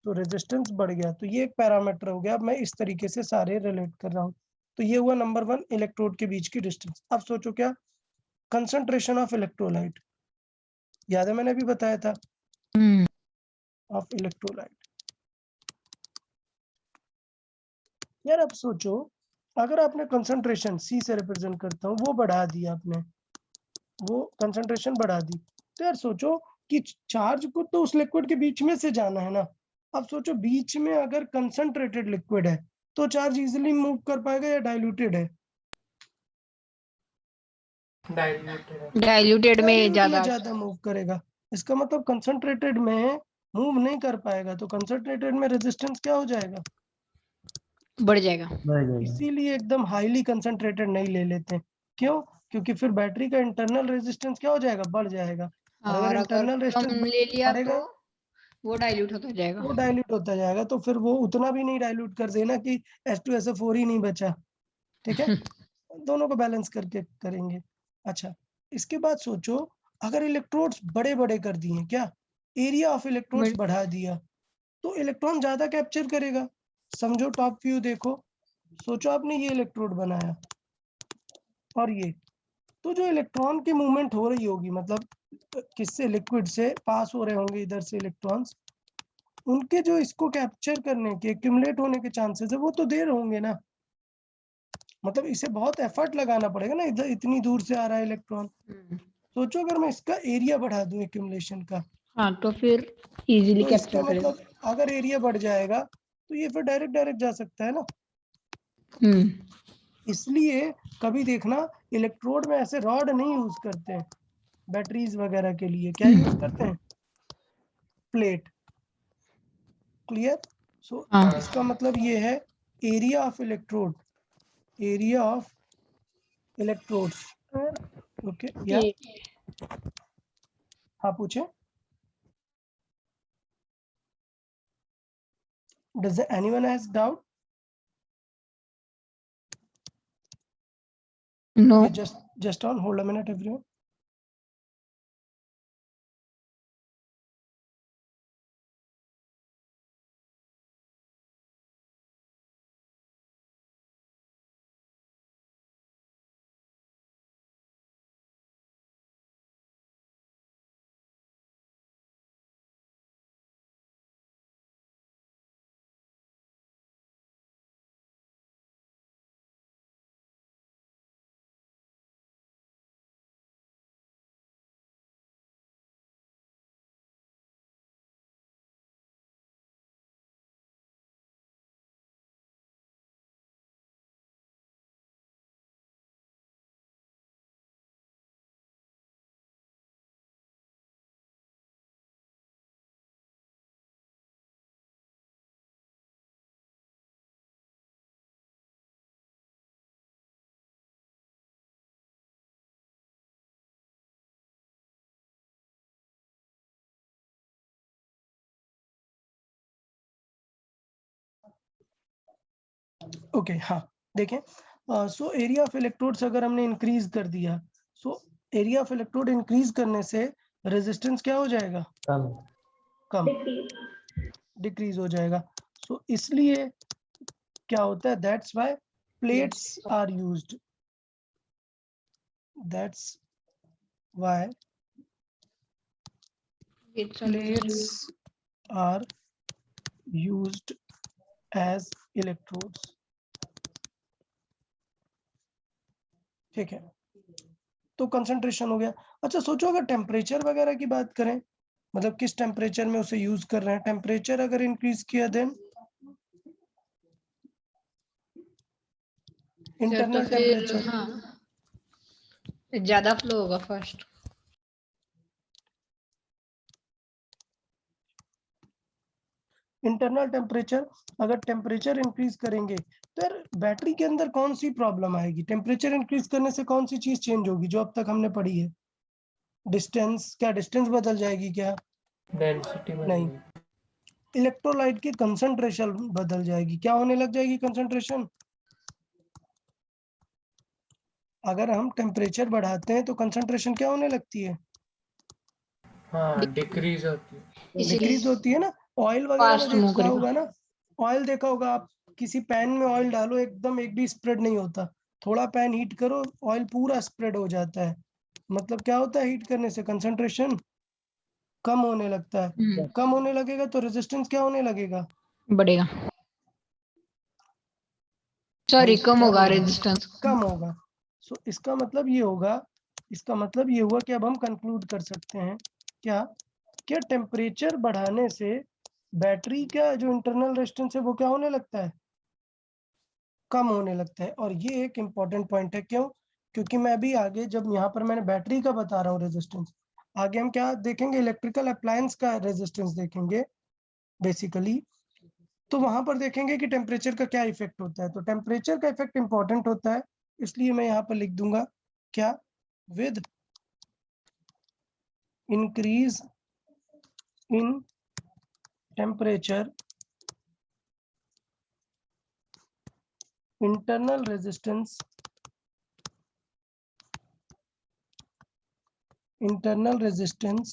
S1: तो रेजिस्टेंस बढ़ गया, तो ये एक पैरामीटर हो गया। अब मैं इस तरीके से सारे रिलेट कर रहा हूँ। तो ये हुआ नंबर 1 इलेक्ट्रोड के बीच की डिस्टेंस। अब सोचो क्या? कंसंट्रेशन ऑफ इलेक्ट्रोलाइट, याद है मैंने अभी बताया था, ऑफ इलेक्ट्रोलाइट। यार अब सोचो, अगर आपने कंसंट्रेशन सी से रिप्रेजेंट करता हूँ, वो बढ़ा दिया आपने, वो कंसंट्रेशन बढ़ा दी, तो यार सोचो कि चार्ज को तो उस लिक्विड के बीच में से जाना है ना। अब सोचो बीच में अगर कंसंट्रेटेड लिक्विड है तो चार्ज इजीली मूव कर पाएगा या डाइल्यूटेड है?
S2: डाइल्यूटेड में
S1: ज्यादा मूव करेगा। इसका मतलब कंसंट्रेटेड में मूव नहीं कर पाएगा, तो कंसंट्रेटेड में रेजिस्टेंस क्या हो जाएगा?
S2: बढ़ जाएगा।
S1: इसीलिए एकदम हाईली कंसंट्रेटेड नहीं ले लेते हैं। क्यों? क्योंकि फिर बैटरी का इंटरनल रेजिस्टेंस क्या हो जाएगा? बढ़ जाएगा। और
S2: और
S1: अगर
S2: अगर
S1: इंटरनल
S2: कम
S1: रेजिस्टेंस
S2: ले लिया तो
S1: बढ़ेगा,
S2: वो डाइल्यूट होता जाएगा।
S1: वो डाइल्यूट होता जाएगा। तो फिर वो उतना भी नहीं डाइल्यूट कर देना कि H2SO4 ही नहीं बचा। ठीक है, दोनों को बैलेंस करके करेंगे। अच्छा, इसके बाद सोचो, अगर इलेक्ट्रोड्स बड़े बड़े कर दिए, क्या एरिया ऑफ इलेक्ट्रोड्स बढ़ा दिया, तो इलेक्ट्रॉन ज्यादा कैप्चर करेगा। समझो, टॉप व्यू देखो। सोचो आपने ये इलेक्ट्रोड बनाया, और ये, तो जो इलेक्ट्रॉन की मूवमेंट हो रही होगी, मतलब किससे, लिक्विड से पास हो रहे होंगे इधर से इलेक्ट्रॉन्स, उनके जो इसको कैप्चर करने के, एक्यूमुलेट होने के चांसेस है वो तो देर होंगे ना, मतलब इसे बहुत एफर्ट लगाना पड़ेगा ना, इधर इतनी दूर से आ रहा है इलेक्ट्रॉन। सोचो अगर मैं इसका एरिया बढ़ा दूं एक्यूमुलेशन का,
S2: हाँ तो फिर इजीली
S1: तो इसका
S2: कैप्चर करेगा।
S1: मतलब अगर एरिया बढ़ जाएगा तो ये फिर डायरेक्ट जा सकता है ना। इसलिए कभी देखना इलेक्ट्रोड में ऐसे रॉड नहीं यूज करते हैं बैटरीज वगैरह के लिए, क्या यूज करते हैं, प्लेट। क्लियर। सो
S2: हाँ
S1: इसका मतलब ये है area of electrode, area of electrodes. Okay, या हाँ पूछे, does anyone has doubt?
S2: No
S1: Okay, just on hold a minute everyone. Okay हाँ देखें, सो एरिया ऑफ इलेक्ट्रोड्स अगर हमने इंक्रीज कर दिया, so area of electrode increase करने से रेजिस्टेंस क्या हो जाएगा, कम,
S5: Decrease.
S1: डिक्रीज हो जाएगा। सो इसलिए क्या होता है, that's why plates are used, that's why plates are used as electrodes। ठीक है, तो कंसंट्रेशन हो गया। अच्छा सोचो अगर टेम्परेचर वगैरह की बात करें, मतलब किस टेम्परेचर में उसे यूज कर रहे हैं, टेम्परेचर अगर इंक्रीज किया देन इंटरनल
S2: तो फिर
S1: टेम्परेचर,
S2: हाँ ज्यादा फ्लो होगा फर्स्ट।
S1: इंटरनल टेम्परेचर, अगर टेम्परेचर इंक्रीज करेंगे तो यार बैटरी के अंदर कौन सी प्रॉब्लम आएगी, टेम्परेचर इंक्रीज करने से कौन सी चीज चेंज होगी जो अब तक हमने पढ़ी है, डिस्टेंस, क्या डिस्टेंस बदल जाएगी क्या,
S3: डेंसिटी
S1: नहीं, इलेक्ट्रोलाइट की कंसंट्रेशन बदल जाएगी, क्या होने लग जाएगी कंसंट्रेशन, अगर हम टेम्परेचर बढ़ाते हैं तो कंसंट्रेशन क्या होने लगती है,
S3: हाँ डिक्रीज होती है।
S1: डिक्रीज होती है ना। ऑयल वगैरह में
S2: फास्ट मूव
S1: देखा
S2: करेगा।
S1: होगा ना, ऑयल देखा होगा आप, किसी पैन में ऑयल डालो एकदम एक भी स्प्रेड नहीं होता, थोड़ा पैन हीट करो ऑयल पूरा स्प्रेड हो जाता है, मतलब क्या होता है, हीट करने से कंसंट्रेशन कम होने लगता है, कम होने लगेगा तो रेजिस्टेंस क्या होने लगेगा,
S2: बढ़ेगा, सॉरी
S1: भाई
S2: कम
S1: क्या
S2: होगा
S1: बोल रहे हैं,
S2: रेजिस्टेंस।
S1: कम होगा। सो इसका मतलब ये होगा, इसका मतलब ये हुआ कि अब हम कंक्लूड कर सकते हैं क्या, क्या टेम्परेचर बढ़ाने से बैटरी का जो इंटरनल रेजिस्टेंस है वो क्या होने लगता है, कम होने लगता है। और ये एक इम्पॉर्टेंट पॉइंट है, क्यों, क्योंकि मैं अभी आगे जब यहाँ पर मैंने बैटरी का बता रहा हूँ रेजिस्टेंस, आगे हम क्या देखेंगे, इलेक्ट्रिकल अप्लायंस का रेजिस्टेंस देखेंगे बेसिकली, तो वहां पर देखेंगे कि टेम्परेचर का क्या इफेक्ट होता है, तो टेम्परेचर का इफेक्ट इंपॉर्टेंट होता है, इसलिए मैं यहाँ पर लिख दूंगा क्या, with increase in temperature internal resistance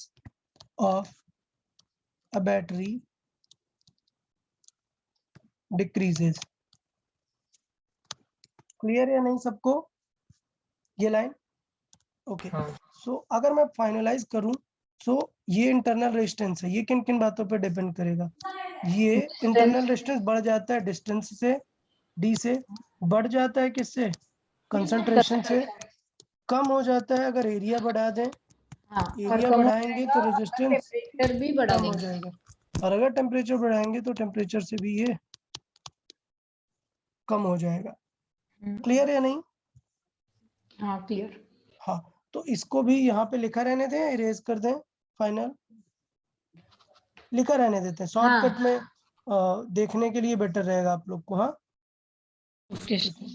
S1: of a battery decreases। Clear या नहीं सबको? ये लाइन ओके।
S3: हाँ
S1: सो अगर मैं फाइनलाइज करूं, सो ये इंटरनल रेजिस्टेंस है, ये किन किन बातों पे डिपेंड करेगा? ये इंटरनल रेजिस्टेंस बढ़ जाता है डिस्टेंस से, डी से, बढ़ जाता है किससे? कंसंट्रेशन से, कम हो जाता है अगर एरिया बढ़ा दें,
S2: हाँ, और
S1: एरिया
S2: कम हो
S1: बढ़ाएंगे
S2: जाएगा
S1: तो
S2: और
S1: रेजिस्टेंस
S2: टेम्परेचर भी बढ़ा
S1: कम हो
S2: देंगे।
S1: जाएगा, और अगर टेम्परेचर बढ़ाएंगे तो टेम्परेचर से भी ये कम हो जाएगा। क्लियर या नहीं?
S2: हाँ क्लियर।
S1: हाँ, तो इसको भी यहाँ पे लिखा रहने दें, इरेज कर दें, फाइनल लिखा रहने देते हैं, शॉर्टकट में देखने के लिए बेटर रहेगा आप लोग को। हाँ
S2: ओके
S1: ठीक है,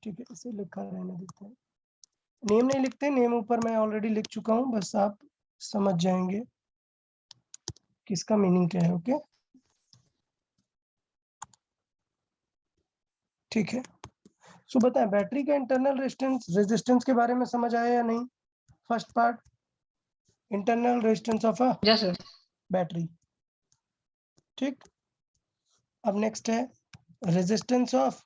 S1: ठीक है, इसे लिखा रहने देते हैं। नेम नहीं लिखते, नेम ऊपर मैं ऑलरेडी लिख चुका हूँ, बस आप समझ जाएंगे किसका मीनिंग क्या है। ओके ठीक है, सो बताएं बैटरी का इंटरनल रेजिस्टेंस के बारे में समझ आया या नहीं? First part, internal resistance of a
S2: yes sir.
S1: Battery. ठीक, अब नेक्स्ट है रेजिस्टेंस ऑफ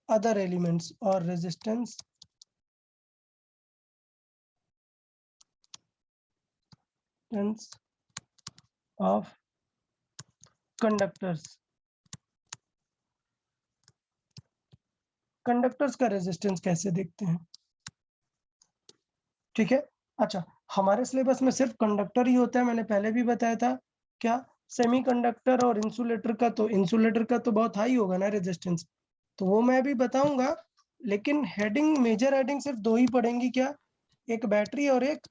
S1: अदर एलिमेंट्स और रेजिस्टेंस ऑफ कंडक्टर्स। कंडक्टर्स का रेजिस्टेंस कैसे देखते हैं? ठीक है, अच्छा, हमारे सिलेबस में सिर्फ कंडक्टर ही होता है, मैंने पहले भी बताया था। क्या सेमीकंडक्टर और इंसुलेटर का, तो इंसुलेटर का तो बहुत हाई होगा ना रेजिस्टेंस, तो वो मैं भी बताऊंगा, लेकिन हेडिंग, मेजर हेडिंग सिर्फ दो ही पड़ेंगी, क्या? एक बैटरी और एक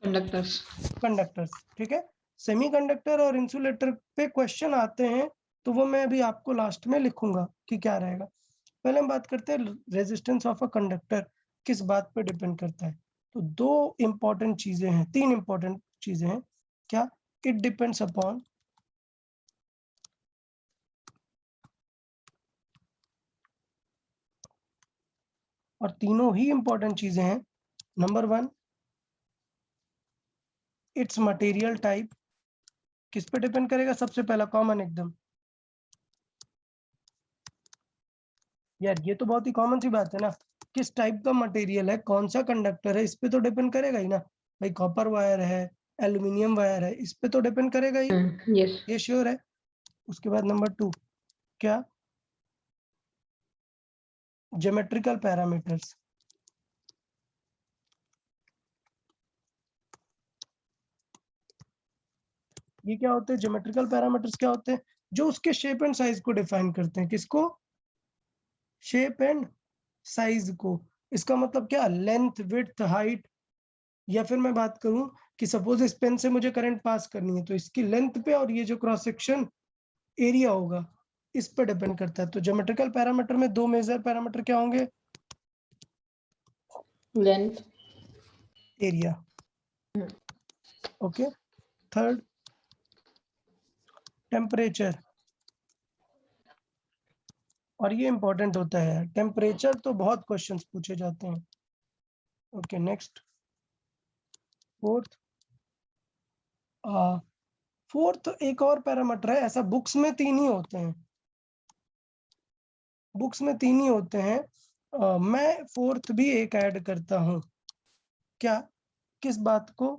S2: कंडक्टर्स।
S1: कंडक्टर्स। ठीक है, सेमीकंडक्टर और इंसुलेटर पे क्वेश्चन आते हैं तो वो मैं अभी आपको लास्ट में लिखूंगा कि क्या रहेगा। पहले हम बात करते हैं रेजिस्टेंस ऑफ अ कंडक्टर किस बात पे डिपेंड करता है। तो दो इंपॉर्टेंट चीजें हैं, तीन इंपॉर्टेंट चीजें हैं। क्या? इट डिपेंड्स अपॉन और तीनों ही इंपॉर्टेंट चीजें हैं। Number one, it's material type. किस पे डिपेंड करेगा? सबसे पहला कॉमन एकदम, यार ये तो बहुत ही कॉमन सी बात है ना, किस टाइप का मटेरियल है, कौन सा कंडक्टर है, इस पे तो डिपेंड करेगा ही ना भाई। कॉपर वायर है, एल्यूमिनियम वायर है, इस पे तो डिपेंड करेगा ही,
S2: यस।
S1: ये श्योर है। उसके बाद नंबर टू, क्या? Geometrical parameters. ये क्या होते हैं? ज्योमेट्रिकल पैरामीटर्स क्या होते हैं? जो उसके शेप एंड साइज को डिफाइन करते हैं। किसको? शेप एंड साइज को। इसका मतलब क्या? Length, width, height. या फिर मैं बात करूं कि सपोज इस पेन से मुझे करंट पास करनी है, तो इसकी लेंथ पे और ये जो क्रॉस सेक्शन एरिया होगा इस पे डिपेंड करता है। तो ज्योमेट्रिकल पैरामीटर में दो मेजर पैरामीटर क्या होंगे?
S2: Length,
S1: area. Okay, third, temperature. और ये इंपॉर्टेंट होता है, टेम्परेचर तो बहुत क्वेश्चंस पूछे जाते हैं। ओके नेक्स्ट, फोर्थ, फोर्थ एक और पैरामीटर है, ऐसा बुक्स में तीन ही होते हैं, बुक्स में तीन ही होते हैं। मैं फोर्थ भी एक ऐड करता हूं। क्या? किस बात को?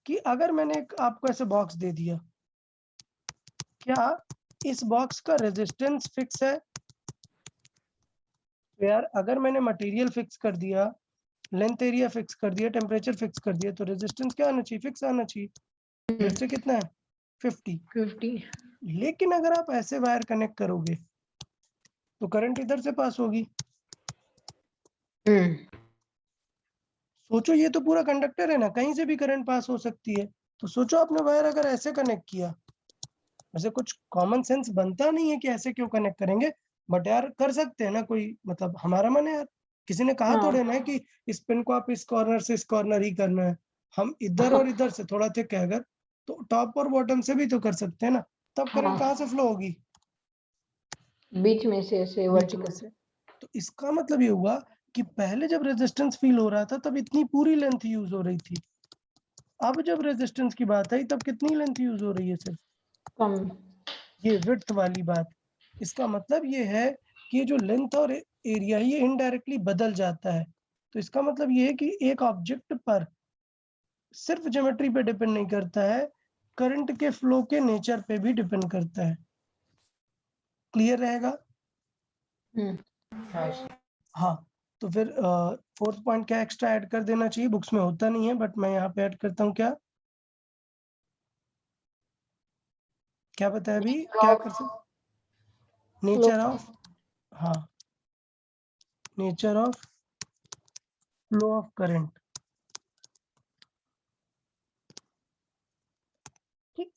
S1: कि अगर मैंने आपको ऐसे बॉक्स दे दिया, क्या इस बॉक्स का रेजिस्टेंस फिक्स है? तो यार अगर मैंने मटेरियल फिक्स कर दिया, लेंथ एरिया फिक्स कर दिया, टेम्परेचर फिक्स कर दिया, तो रेजिस्टेंस क्या आना चाहिए? फिक्स आना चाहिए। फिर से कितना है? 50।
S2: 50।
S1: लेकिन अगर आप ऐसे वायर कनेक्ट करोगे तो करंट इधर से पास होगी। सोचो, ये तो पूरा कंडक्टर है ना, कहीं से भी करंट पास हो सकती है। तो सोचो आपने वायर अगर ऐसे कनेक्ट किया, वैसे कुछ कॉमन सेंस बनता नहीं है कि ऐसे क्यों कनेक्ट करेंगे, बट यार कर सकते हैं ना, कोई मतलब हमारा मन है यार, किसी ने कहा थोड़े ना है कि इस पेन को आप इस कॉर्नर से इस कॉर्नर ही करना है। हम इधर और इधर से थोड़ा थिक है अगर, तो टॉप और बॉटम से भी तो कर सकते हैं ना। तब करंट कहाँ से फ्लो होगी?
S2: बीच में से ऐसे
S1: बीच में
S2: वर्टिकल।
S1: से। तो इसका मतलब ये हुआ कि पहले जब रेजिस्टेंस फील हो रहा था तब इतनी पूरी लेंथ यूज हो रही थी, अब जब रेजिस्टेंस की बात आई तब कितनी लेंथ यूज हो रही है? सिर्फ
S2: कम।
S1: ये विड्थ वाली बात। इसका मतलब ये है कि जो लेंथ और एरिया ये इनडायरेक्टली बदल जाता है। तो इसका मतलब ये है कि एक ऑब्जेक्ट पर सिर्फ ज्योमेट्री पे डिपेंड नहीं करता है, करंट के फ्लो के नेचर पे भी डिपेंड करता है। क्लियर रहेगा?
S3: हाँ सर।
S1: हाँ, तो फिर फोर्थ पॉइंट क्या एक्स्ट्रा ऐड कर देना चाहिए, बुक्स में होता नहीं है बट मैं यहाँ पे ऐड करता हूँ। क्या क्या बताया अभी, क्या कर सकते? नेचर ऑफ, हाँ, nature of flow of current.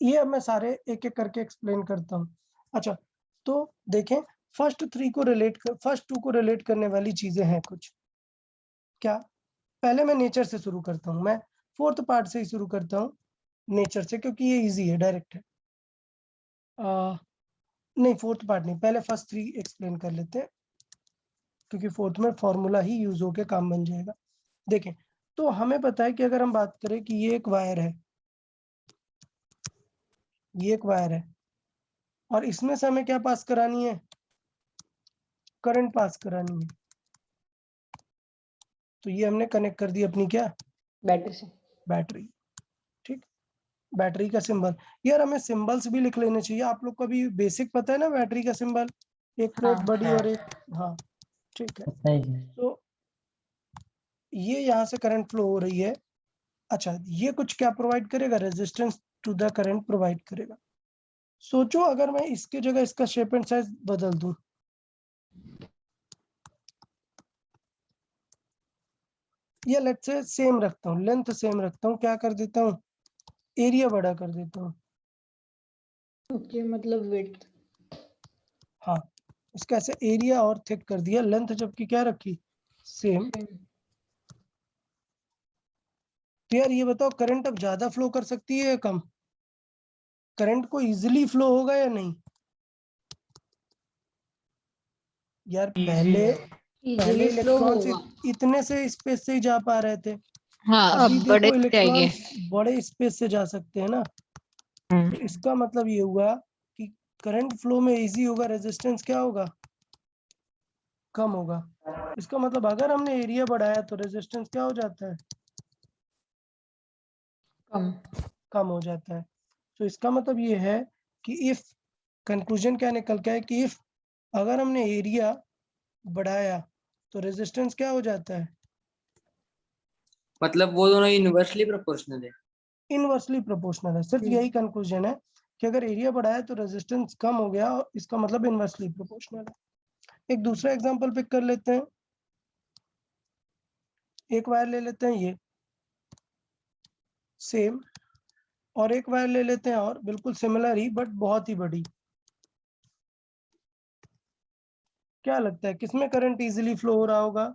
S1: ये अब मैं सारे एक एक करके एक्सप्लेन करता हूँ। अच्छा, तो देखें, फर्स्ट टू को रिलेट करने वाली चीजें हैं कुछ। क्या? पहले मैं नेचर से शुरू करता हूँ, मैं फोर्थ पार्ट से ही शुरू करता हूँ, नेचर से, क्योंकि ये इजी है, डायरेक्ट है। नहीं, फोर्थ पार्ट नहीं, पहले फर्स्ट 3 एक्सप्लेन कर लेते हैं, क्योंकि फोर्थ में फॉर्मूला ही यूज होके काम बन जाएगा। देखें, तो हमें पता है कि अगर हम बात करें कि ये एक वायर है, ये एक वायर है, और इसमें से हमें क्या पास करानी है? करंट पास करानी है। तो ये हमने कनेक्ट कर दी अपनी क्या?
S2: बैटरी से।
S1: बैटरी। ठीक, बैटरी का सिंबल। यार हमें सिंबल्स भी लिख लेने चाहिए, आप लोग को भी बेसिक पता है ना बैटरी का सिंबल, एक प्लेट बड़ी
S3: हाँ।
S1: और एक, हाँ ठीक है। तो ये यहाँ से करंट फ्लो हो रही है। अच्छा, ये कुछ क्या प्रोवाइड करेगा? Resistance to the current provide करेगा। सोचो अगर मैं इसके जगह इसका शेप एंड साइज बदल दूं, या लेट्स से सेम रखता हूँ, लेंथ सेम रखता हूँ, क्या कर देता हूँ? एरिया बड़ा कर देता हूँ।
S2: ओके, मतलब विड्थ।
S1: हाँ, इसका ऐसे एरिया और थिक कर दिया, लेंथ जबकि क्या रखी? सेम। तो यार ये बताओ, करंट अब ज्यादा फ्लो कर सकती है या कम? करंट को इजीली फ्लो होगा या नहीं? यार पहले
S2: इजीली फ्लो
S1: इलेक्ट्रॉन्स
S2: होगा।
S1: इतने से स्पेस से ही जा पा रहे थे,
S6: हाँ,
S1: अभी
S6: अब बड़े
S1: देखो
S6: चाहिए।
S1: इलेक्ट्रॉन्स बड़े स्पेस से जा सकते हैं ना। तो इसका मतलब ये हुआ कि करंट फ्लो में इजी होगा, रेजिस्टेंस क्या होगा? कम होगा। इसका मतलब अगर हमने एरिया बढ़ाया तो रेजिस्टेंस क्या हो जाता है? कम हो जाता है। तो इसका मतलब ये है कि इफ, कंक्लूजन क्या निकल के है कि इफ अगर हमने एरिया बढ़ाया तो रेजिस्टेंस क्या हो जाता है?
S7: मतलब वो दोनों यूनिवर्सली प्रोपोर्शनल है।
S1: इनवर्सली प्रोपोर्शनल है। सिर्फ यही कंक्लूजन है कि अगर एरिया बढ़ाया तो रेजिस्टेंस कम हो गया, इसका मतलब इनवर्सली प्रोपोर्शनल है। एक दूसरा एग्जांपल पिक कर लेते हैं, एक वायर ले लेते हैं ये सेम, और एक वायर ले लेते हैं और बिल्कुल सिमिलर ही बट बहुत ही बड़ी। क्या लगता है किसमें करंट इजीली फ्लो हो रहा होगा?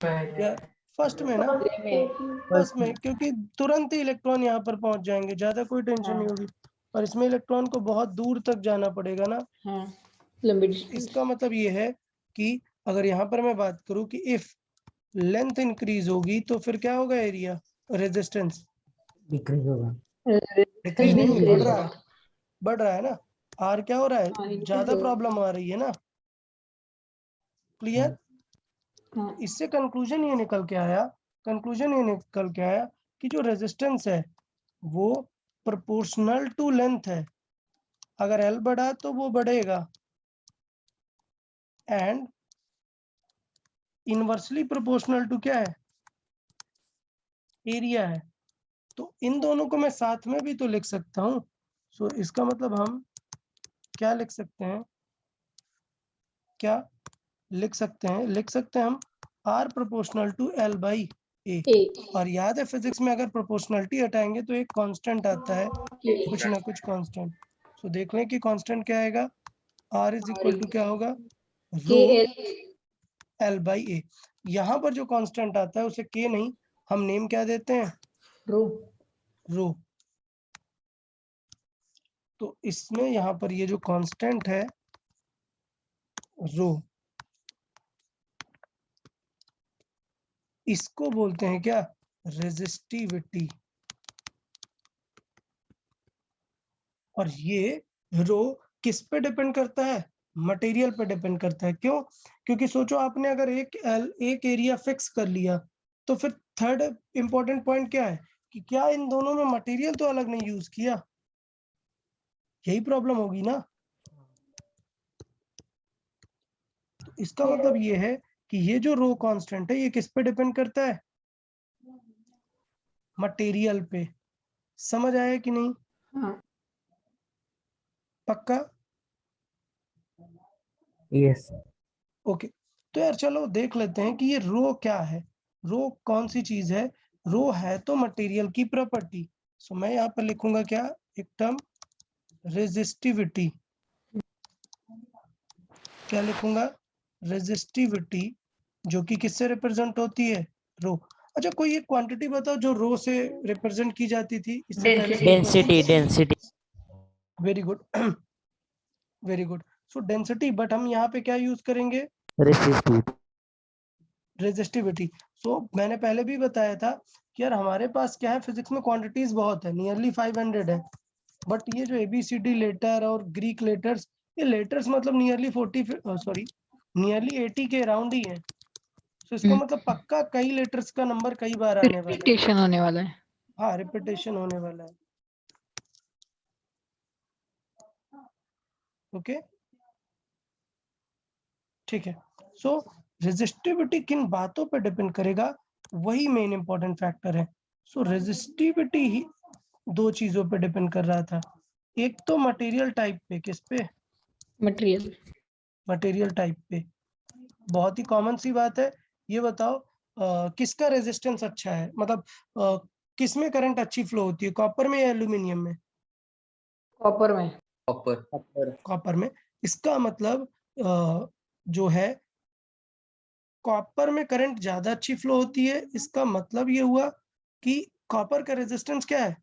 S1: या फर्स्ट में ना? फर्स्ट में, क्योंकि तुरंत ही इलेक्ट्रॉन यहाँ पर पहुंच जाएंगे, ज्यादा कोई टेंशन नहीं होगी। और इसमें इलेक्ट्रॉन को बहुत दूर तक जाना पड़ेगा ना।
S2: हाँ, लंबी डिस्टेंस।
S1: इसका मतलब ये है कि अगर यहाँ पर मैं बात करूं कि इफ लेंथ इंक्रीज होगी तो फिर क्या होगा? एरिया, रेजिस्टेंस
S7: डिक्रीज होगा।
S1: डिक्रीज नहीं, बढ़
S2: increase
S1: रहा है,
S2: होगा।
S1: बढ़ रहा है ना। आर क्या हो रहा
S2: हाँ,
S1: है?
S2: increase
S1: ज्यादा
S2: होगा।
S1: प्रॉब्लम आ रही है ना। क्लियर?
S2: हाँ,
S1: इससे कंक्लूजन ये निकल के आया, कि जो रेजिस्टेंस है वो प्रोपोर्शनल टू लेंथ है। अगर एल बढ़ा तो वो बढ़ेगा, एंड इनवर्सली प्रोपोर्शनल टू क्या है? एरिया है। तो इन दोनों को मैं साथ में भी तो लिख सकता हूँ। सो इसका मतलब हम क्या लिख सकते हैं? क्या लिख सकते हैं? लिख सकते हैं हम R proportional to L by A. और याद है फिजिक्स में अगर प्रोपोर्शनलिटी हटाएंगे तो एक कांस्टेंट आता है, कुछ ना कुछ कांस्टेंट। सो देख लें कि कांस्टेंट क्या आएगा। आर इज इक्वल टू क्या होगा? रो एल बाई ए। यहाँ पर जो कांस्टेंट आता है उसे के नहीं, हम नेम क्या देते हैं? रो। तो इसमें यहाँ पर ये जो कांस्टेंट है रो, इसको बोलते हैं क्या? रेजिस्टिविटी। और ये रो किस पे डिपेंड करता है? मटेरियल पे डिपेंड करता है। क्यों? क्योंकि सोचो आपने अगर एक एरिया फिक्स कर लिया तो फिर थर्ड इंपॉर्टेंट पॉइंट क्या है कि क्या इन दोनों में मटेरियल तो अलग नहीं यूज किया, यही प्रॉब्लम होगी ना। तो इसका मतलब ये है कि ये जो रो कांस्टेंट है ये किस पे डिपेंड करता है? मटेरियल पे। समझ आया कि नहीं?
S2: हाँ,
S1: पक्का?
S7: यस।
S1: ओके, तो यार चलो देख लेते हैं कि ये रो क्या है। रो कौन सी चीज है? रो है तो मटेरियल की प्रॉपर्टी। सो मैं यहाँ पर लिखूंगा क्या, एक टर्म रेजिस्टिविटी। क्या लिखूंगा? रेजिस्टिविटी, जो कि किससे रिप्रेजेंट होती है? रो। अच्छा, कोई एक क्वांटिटी बताओ जो रो से रिप्रेजेंट की जाती थी इससे पहले?
S7: Density density
S1: very good, very good. So density, but हम यहाँ पे क्या यूज करेंगे?
S7: रेसिस्टिविटी।
S1: रेजिस्टिविटी। सो मैंने पहले भी बताया था कि यार हमारे पास क्या है, फिजिक्स में क्वांटिटीज बहुत है, नियरली 500 है। बट ये जो ABCD लेटर और ग्रीक लेटर्स, ये लेटर्स मतलब नियरली 80 के अराउंड ही है। तो इसका मतलब पक्का कई लेटर्स का नंबर कई बार आने वाला है।
S2: रिपीटेशन होने वाला है।
S1: हाँ, रिपीटेशन होने वाला है। ओके, ठीक है। सो रेजिस्टिविटी किन बातों पे डिपेंड करेगा, वही मेन इंपॉर्टेंट फैक्टर है। सो रेजिस्टिविटी ही दो चीजों पे डिपेंड कर रहा था। एक तो मटेरियल टाइप पे, किस पे?
S2: मटेरियल।
S1: मटेरियल टाइप पे। बहुत ही कॉमन सी बात है। ये बताओ किसका रेजिस्टेंस अच्छा है, मतलब किस में करंट अच्छी फ्लो होती है, कॉपर में या एल्यूमिनियम में?
S2: कॉपर में।
S7: कॉपर।
S1: कॉपर में। इसका मतलब जो है कॉपर में करंट ज्यादा अच्छी फ्लो होती है। इसका मतलब ये हुआ कि कॉपर का रेजिस्टेंस क्या है?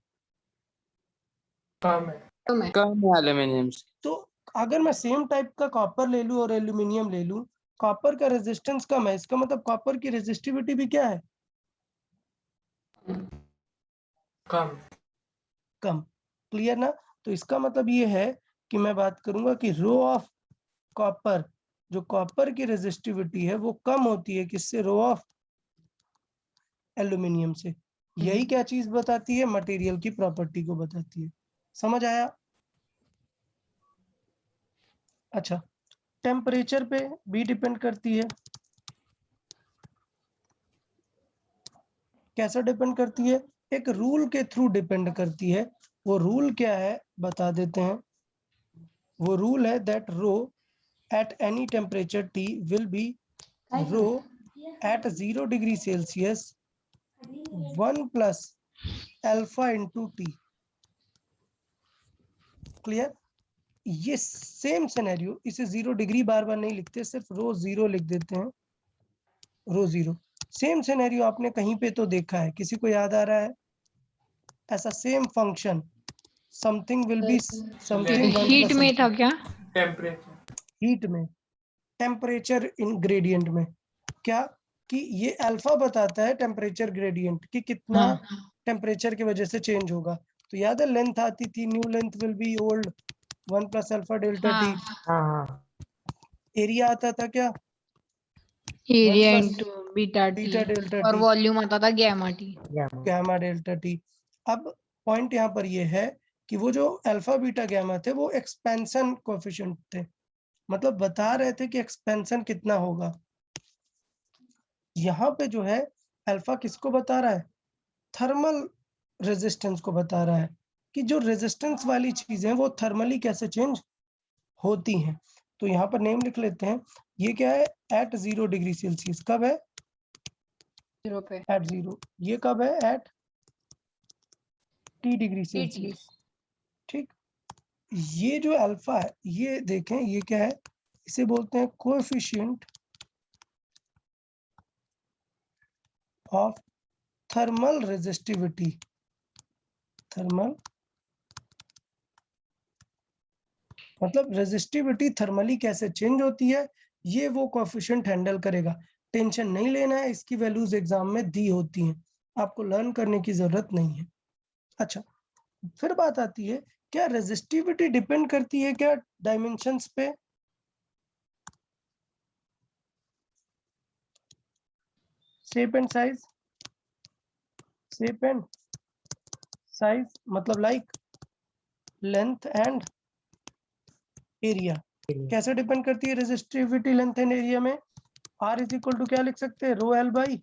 S3: कम है।
S7: कम है एल्यूमिनियम से।
S1: तो अगर मैं सेम टाइप का कॉपर ले लूं और एल्यूमिनियम ले लूं, कॉपर का रेजिस्टेंस कम है, इसका मतलब कॉपर की रेजिस्टिविटी भी क्या है?
S3: कम।
S1: कम। क्लियर ना? तो इसका मतलब ये है कि मैं बात करूंगा कि रो ऑफ कॉपर, जो कॉपर की रेजिस्टिविटी है वो कम होती है किससे? रो ऑफ एल्यूमिनियम से। यही क्या चीज बताती है? मटेरियल की प्रॉपर्टी को बताती है। समझ आया? अच्छा, टेम्परेचर पे भी डिपेंड करती है। कैसा डिपेंड करती है? एक रूल के थ्रू डिपेंड करती है। वो रूल क्या है बता देते हैं। वो रूल है that rho at any temperature T will be rho at 0 degree Celsius 1 plus alpha into T। Clear? ये सेम सिनेरियो, इसे 0 डिग्री बार बार नहीं लिखते, सिर्फ रो 0 लिख देते हैं। रो 0 सेम सिनेरियो आपने कहीं पे तो देखा है, किसी को याद आ रहा है ऐसा same function? Something will be something
S2: heat में था क्या?
S3: टेम्परेचर।
S1: हीट में, टेम्परेचर इन ग्रेडियंट में। क्या कि ये अल्फा बताता है टेम्परेचर ग्रेडियंट कि कितना टेम्परेचर की वजह से चेंज होगा। तो याद है लेंथ आती थी, new length will be old 1 plus alpha delta T.
S7: हाँ।
S1: एरिया आता था क्या?
S2: Area
S1: 1
S2: into beta T.
S1: Beta delta
S2: और
S1: टी,
S2: वॉल्यूम आता था gamma T.
S1: Gamma delta T. अब पॉइंट यहाँ पर ये है कि वो जो अल्फा बीटा गैमा थे वो एक्सपेंशन कोएफिशिएंट थे, मतलब बता रहे थे कि एक्सपेंशन कितना होगा। यहाँ पे जो है अल्फा किसको बता रहा है? थर्मल रेजिस्टेंस को बता रहा है कि जो रेजिस्टेंस वाली चीजें वो थर्मली कैसे चेंज होती हैं। तो यहाँ पर नेम लिख लेते हैं। ये क्या है? At 0 degree Celsius. कब है?
S2: 0 पे।
S1: एट 0। ये कब है? At T degree Celsius. ठीक। ये जो अल्फा है, ये देखें ये क्या है? इसे बोलते हैं coefficient of thermal resistivity. Thermal मतलब रेजिस्टिविटी थर्मली कैसे चेंज होती है, ये वो कोएफिशिएंट हैंडल करेगा। टेंशन नहीं लेना है, इसकी वैल्यूज एग्जाम में दी होती हैं, आपको लर्न करने की जरूरत नहीं है। अच्छा, फिर बात आती है क्या रेजिस्टिविटी डिपेंड करती है क्या डायमेंशंस पे? Shape and size, shape and size मतलब लाइक लेंथ एंड एरिया। कैसे डिपेंड करती है रेजिस्टिविटी लेंथ एंड एरिया में? R इज इक्वल टू क्या लिख सकते हैं, rho L by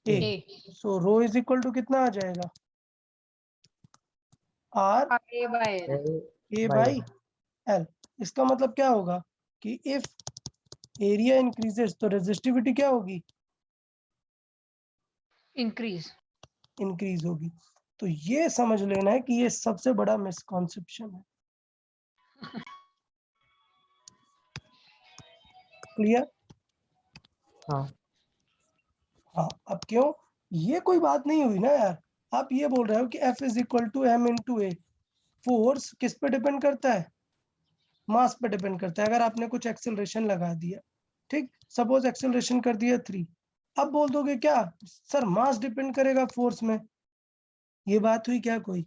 S1: A. So rho is equal to कितना आ जाएगा, R
S2: A by L.
S1: A by L। इसका मतलब क्या होगा कि इफ एरिया इंक्रीजेस तो रेजिस्टिविटी क्या होगी,
S2: Increase.
S1: इंक्रीज होगी। तो ये समझ लेना है कि ये सबसे बड़ा मिसकॉन्सेप्शन है। क्लियर?
S7: हाँ।
S1: हाँ, अब क्यों, ये कोई बात नहीं हुई ना यार। आप ये बोल रहे हो कि F is equal to M into A. Force किस पे डिपेंड करता है, मास पे डिपेंड करता है। अगर आपने कुछ एक्सेलरेशन लगा दिया, ठीक, सपोज एक्सेलरेशन कर दिया 3, अब बोल दोगे क्या सर मास डिपेंड करेगा फोर्स में, ये बात हुई क्या कोई?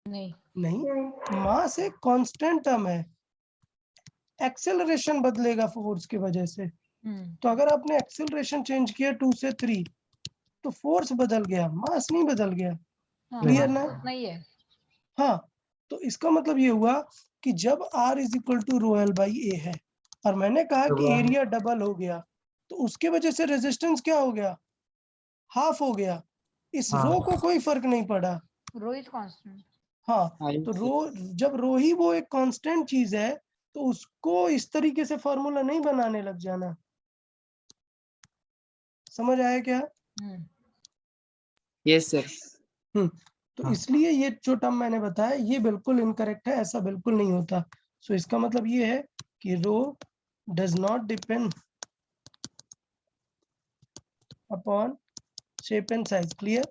S2: नहीं.
S1: नहीं, मास एक कांस्टेंट टर्म है, एक्सेलरेशन बदलेगा फोर्स की वजह से। तो अगर आपने एक्सेलरेशन चेंज किया 2 से 3 तो फोर्स बदल गया, मास नहीं बदल गया। क्लियर ना?
S2: नहीं है.
S1: हाँ, तो इसका मतलब ये हुआ कि जब R is equal to rho L by A है और मैंने कहा कि एरिया डबल हो गया तो उसके वजह से रेजिस्टेंस क्या हो गया, हाफ हो गया। इस रो को कोई फर्क नहीं पड़ा।
S2: Rho is constant.
S1: हाँ,
S7: हाँ,
S1: तो रो, जब रो ही वो एक कांस्टेंट चीज है तो उसको इस तरीके से फॉर्मूला नहीं बनाने लग जाना। समझ आया क्या?
S7: Yes sir.
S1: तो इसलिए ये जो टर्म मैंने बताया ये बिल्कुल इनकरेक्ट है, ऐसा बिल्कुल नहीं होता। सो इसका मतलब ये है कि rho does not depend upon shape and size. Clear?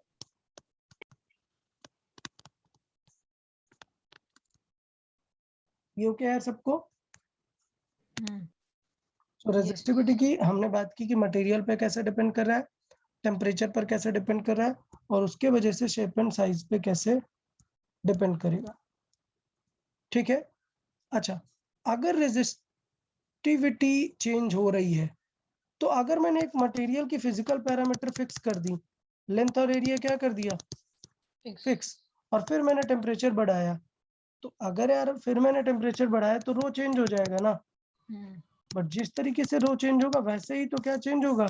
S1: ये ओके है सबको? तो रेजिस्टिविटी की हमने बात की कि मटेरियल पे कैसे डिपेंड कर रहा है, टेम्परेचर पर कैसे डिपेंड कर रहा है, और उसके वजह से शेप एंड साइज पे कैसे डिपेंड करेगा। ठीक है? अच्छा, अगर रेजिस्टिविटी चेंज हो रही है तो अगर मैंने एक मटेरियल की फिजिकल पैरामीटर फिक्स कर दी, लेंथ और एरिया क्या कर दिया, फिक्स, और फिर मैंने टेम्परेचर बढ़ाया, तो अगर यार फिर मैंने टेम्परेचर बढ़ाया तो रो चेंज हो जाएगा ना। बट जिस तरीके से रो चेंज होगा वैसे ही तो क्या चेंज होगा,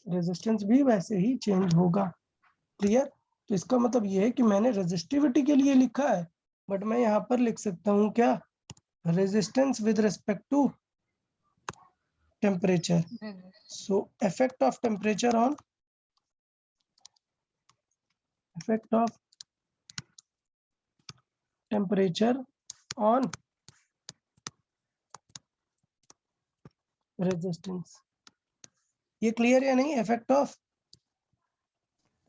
S1: रेजिस्टेंस भी वैसे ही चेंज होगा। क्लियर? तो इसका मतलब ये है कि मैंने रेजिस्टिविटी के लिए लिखा है बट मैं यहाँ पर लिख सकता हूँ क्या, resistance with respect to temperature. So effect of temperature on resistance। ये क्लियर या नहीं? Effect of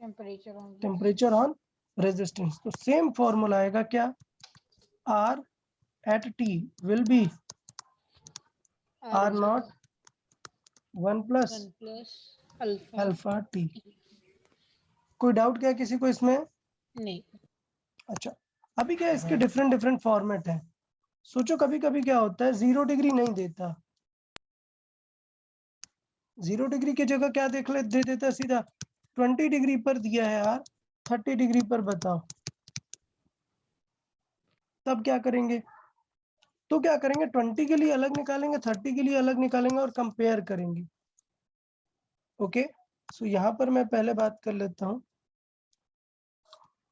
S1: temperature on resistance. तो सेम फॉर्मूला आएगा क्या, R at T will be R naught 1 plus alpha T। कोई डाउट क्या किसी को इसमें?
S2: नहीं.
S1: अच्छा, अभी क्या इसके डिफरेंट फॉर्मेट है। सोचो कभी कभी क्या होता है, 0 डिग्री नहीं देता, 0 डिग्री की जगह क्या दे देता है सीधा 20 डिग्री पर दिया है यार, 30 डिग्री पर बताओ, तब क्या करेंगे? तो क्या करेंगे, 20 के लिए अलग निकालेंगे, 30 के लिए अलग निकालेंगे और कंपेयर करेंगे। ओके, सो यहाँ पर मैं पहले बात कर लेता हूँ।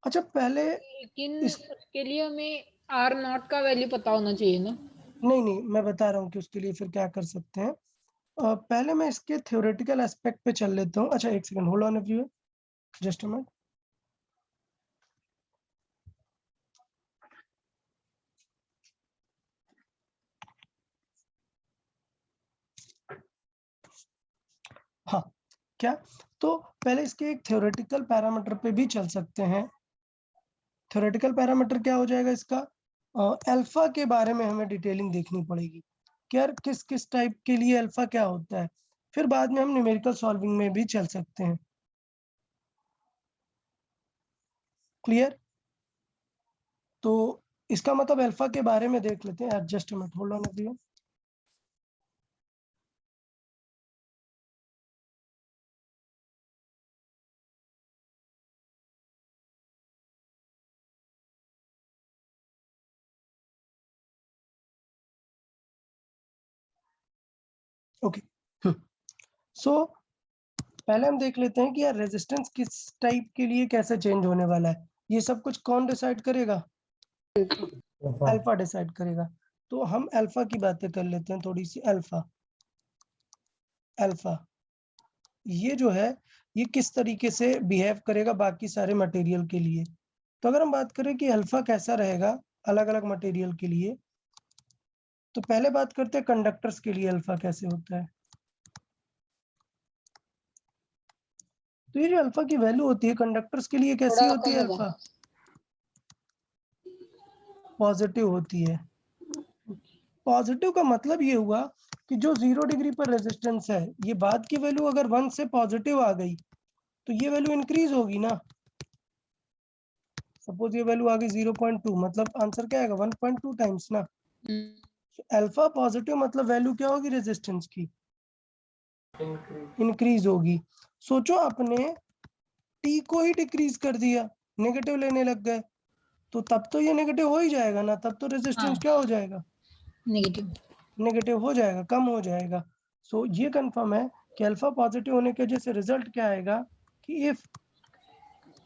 S1: अच्छा, पहले
S2: लेकिन उसके लिए हमें R नॉट का वैल्यू पता होना चाहिए ना.
S1: नहीं, मैं बता रहा हूँ कि उसके लिए फिर क्या कर सकते हैं। पहले मैं इसके थ्योरेटिकल एस्पेक्ट पे चल लेता हूँ। अच्छा, एक second hold on viewer, just a minute. हाँ, क्या, तो पहले इसके एक थ्योरेटिकल पैरामीटर पे भी चल सकते हैं। थ्योरेटिकल पैरामीटर क्या हो जाएगा इसका, अल्फा के बारे में हमें डिटेलिंग देखनी पड़ेगी कि यार किस किस टाइप के लिए अल्फा क्या होता है, फिर बाद में हम न्यूमेरिकल सॉल्विंग में भी चल सकते हैं। क्लियर? तो इसका मतलब अल्फा के बारे में देख लेते हैं। Just a minute hold on. Okay, so पहले हम देख लेते हैं कि यार रेजिस्टेंस किस टाइप के लिए कैसे चेंज होने वाला है। ये सब कुछ कौन डिसाइड करेगा? अल्फा डिसाइड करेगा। तो हम अल्फा की बातें कर लेते हैं थोड़ी सी। अल्फा ये जो है ये किस तरीके से बिहेव करेगा बाकी सारे मटेरियल के लिए। तो अगर हम बात करें कि अल्फा कैसा रहेगा अलग अलग मटेरियल के लिए, तो पहले बात करते हैं कंडक्टर्स के लिए अल्फा कैसे होता है। तो ये जो अल्फा की वैल्यू होती है कंडक्टर्स के लिए कैसी होती है? अल्फा पॉजिटिव होती है। पॉजिटिव का मतलब ये हुआ कि जो 0 डिग्री पर रेजिस्टेंस है, ये बाद की वैल्यू अगर 1 से पॉजिटिव आ गई तो ये वैल्यू इंक्रीज होगी ना। सपोज ये वैल्यू आ गई 0.2, मतलब आंसर क्या आएगा? 1.2 टाइम्स ना। अल्फा पॉजिटिव मतलब वैल्यू क्या होगी रेजिस्टेंस की? इंक्रीज होगी। सोचो आपने टी को ही डिक्रीज कर दिया, नेगेटिव लेने लग गए, तो तब तो ये नेगेटिव हो ही जाएगा ना, तब तो रेजिस्टेंस क्या हो जाएगा? नेगेटिव हो जाएगा, कम हो जाएगा। सो ये कंफर्म है कि अल्फा पॉजिटिव होने की वजह से रिजल्ट क्या आएगा कि इफ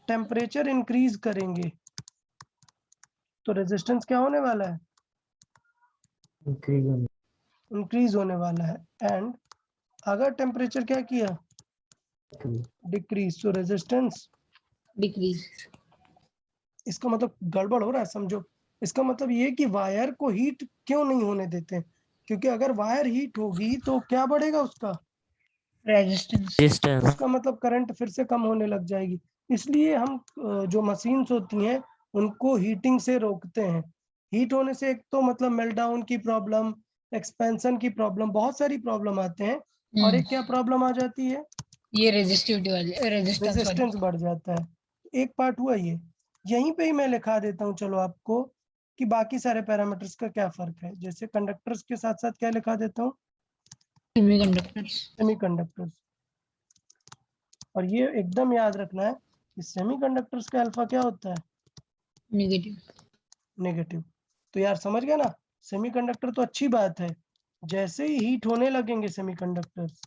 S1: टेम्परेचर इंक्रीज करेंगे तो रेजिस्टेंस क्या होने वाला है? इंक्रीज होने वाला है। एंड अगर टेम्परेचर क्या किया? डिक्रीज, तो रेजिस्टेंस
S2: डिक्रीज।
S1: इसका मतलब गड़बड़ हो रहा है, समझो। इसका मतलब ये कि वायर को हीट क्यों नहीं होने देते? क्योंकि अगर वायर हीट होगी तो क्या बढ़ेगा उसका?
S2: रेजिस्टेंस।
S1: उसका मतलब करंट फिर से कम होने लग जाएगी। इसलिए हम जो मशीन्स होती हैं उनको हीटिंग से रोकते हैं। हीट होने से एक तो मतलब मेल्टडाउन की प्रॉब्लम, एक्सपेंशन की प्रॉब्लम, बहुत सारी प्रॉब्लम आते हैं। और एक क्या प्रॉब्लम आ जाती है?
S2: ये रेजिस्टिविटी वाली,
S1: रेजिस्टेंस बढ़ जाता है। एक पार्ट हुआ ये। यहीं पे ही मैं लिखा देता हूँ चलो आपको कि बाकी सारे पैरामीटर्स का क्या फर्क है। जैसे कंडक्टर्स के साथ साथ क्या लिखा देता हूँ?
S2: सेमीकंडक्टर्स।
S1: सेमीकंडक्टर्स। और ये एकदम याद रखना है कि सेमीकंडक्टर्स का अल्फा क्या होता है?
S2: नेगेटिव।
S1: नेगेटिव। तो यार समझ गया ना, सेमीकंडक्टर तो अच्छी बात है। जैसे ही हीट होने लगेंगे सेमीकंडक्टर्स,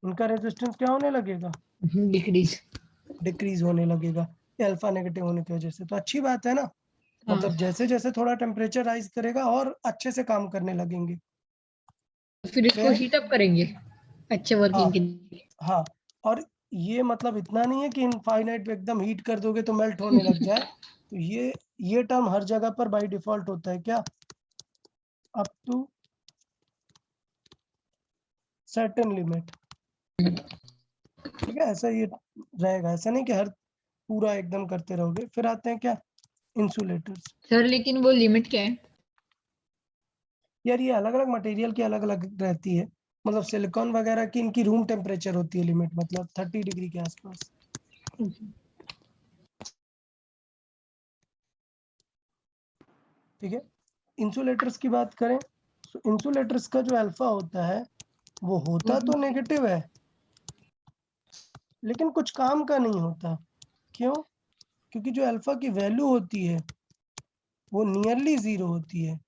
S1: उनका रेजिस्टेंस क्या होने लगेगा?
S2: डिक्रीज।
S1: डिक्रीज होने लगेगा अल्फा नेगेटिव होने की वजह से। तो अच्छी बात है ना। मतलब जैसे जैसे थोड़ा टेम्परेचर राइज करेगा और अच्छे से काम करने लगेंगे।
S2: फिर इसको
S1: फिर
S2: हीट अप करेंगे अच्छे वर्किंग के लिए।
S1: हाँ, और ये मतलब इतना नहीं है कि इनफाइनाइट एकदम हीट कर दोगे तो मेल्ट होने लग जाए। तो ये टर्म हर जगह पर बाय डिफॉल्ट होता है क्या? Up to certain limit. ठीक है, ऐसा ये रहेगा। ऐसा नहीं कि हर पूरा एकदम करते रहोगे। फिर आते हैं क्या? इंसुलेटर्स।
S2: सर लेकिन वो लिमिट क्या है?
S1: यार ये अलग अलग मटेरियल की अलग अलग रहती है। मतलब सिलिकॉन वगैरह की इनकी रूम टेम्परेचर होती है लिमिट, मतलब 30 डिग्री के आसपास। ठीक है, इंसुलेटर्स की बात करें तो इंसुलेटर्स का जो अल्फा होता है वो होता तो नेगेटिव है, लेकिन कुछ काम का नहीं होता। क्यों? क्योंकि जो अल्फा की वैल्यू होती है वो नियरली 0 होती है।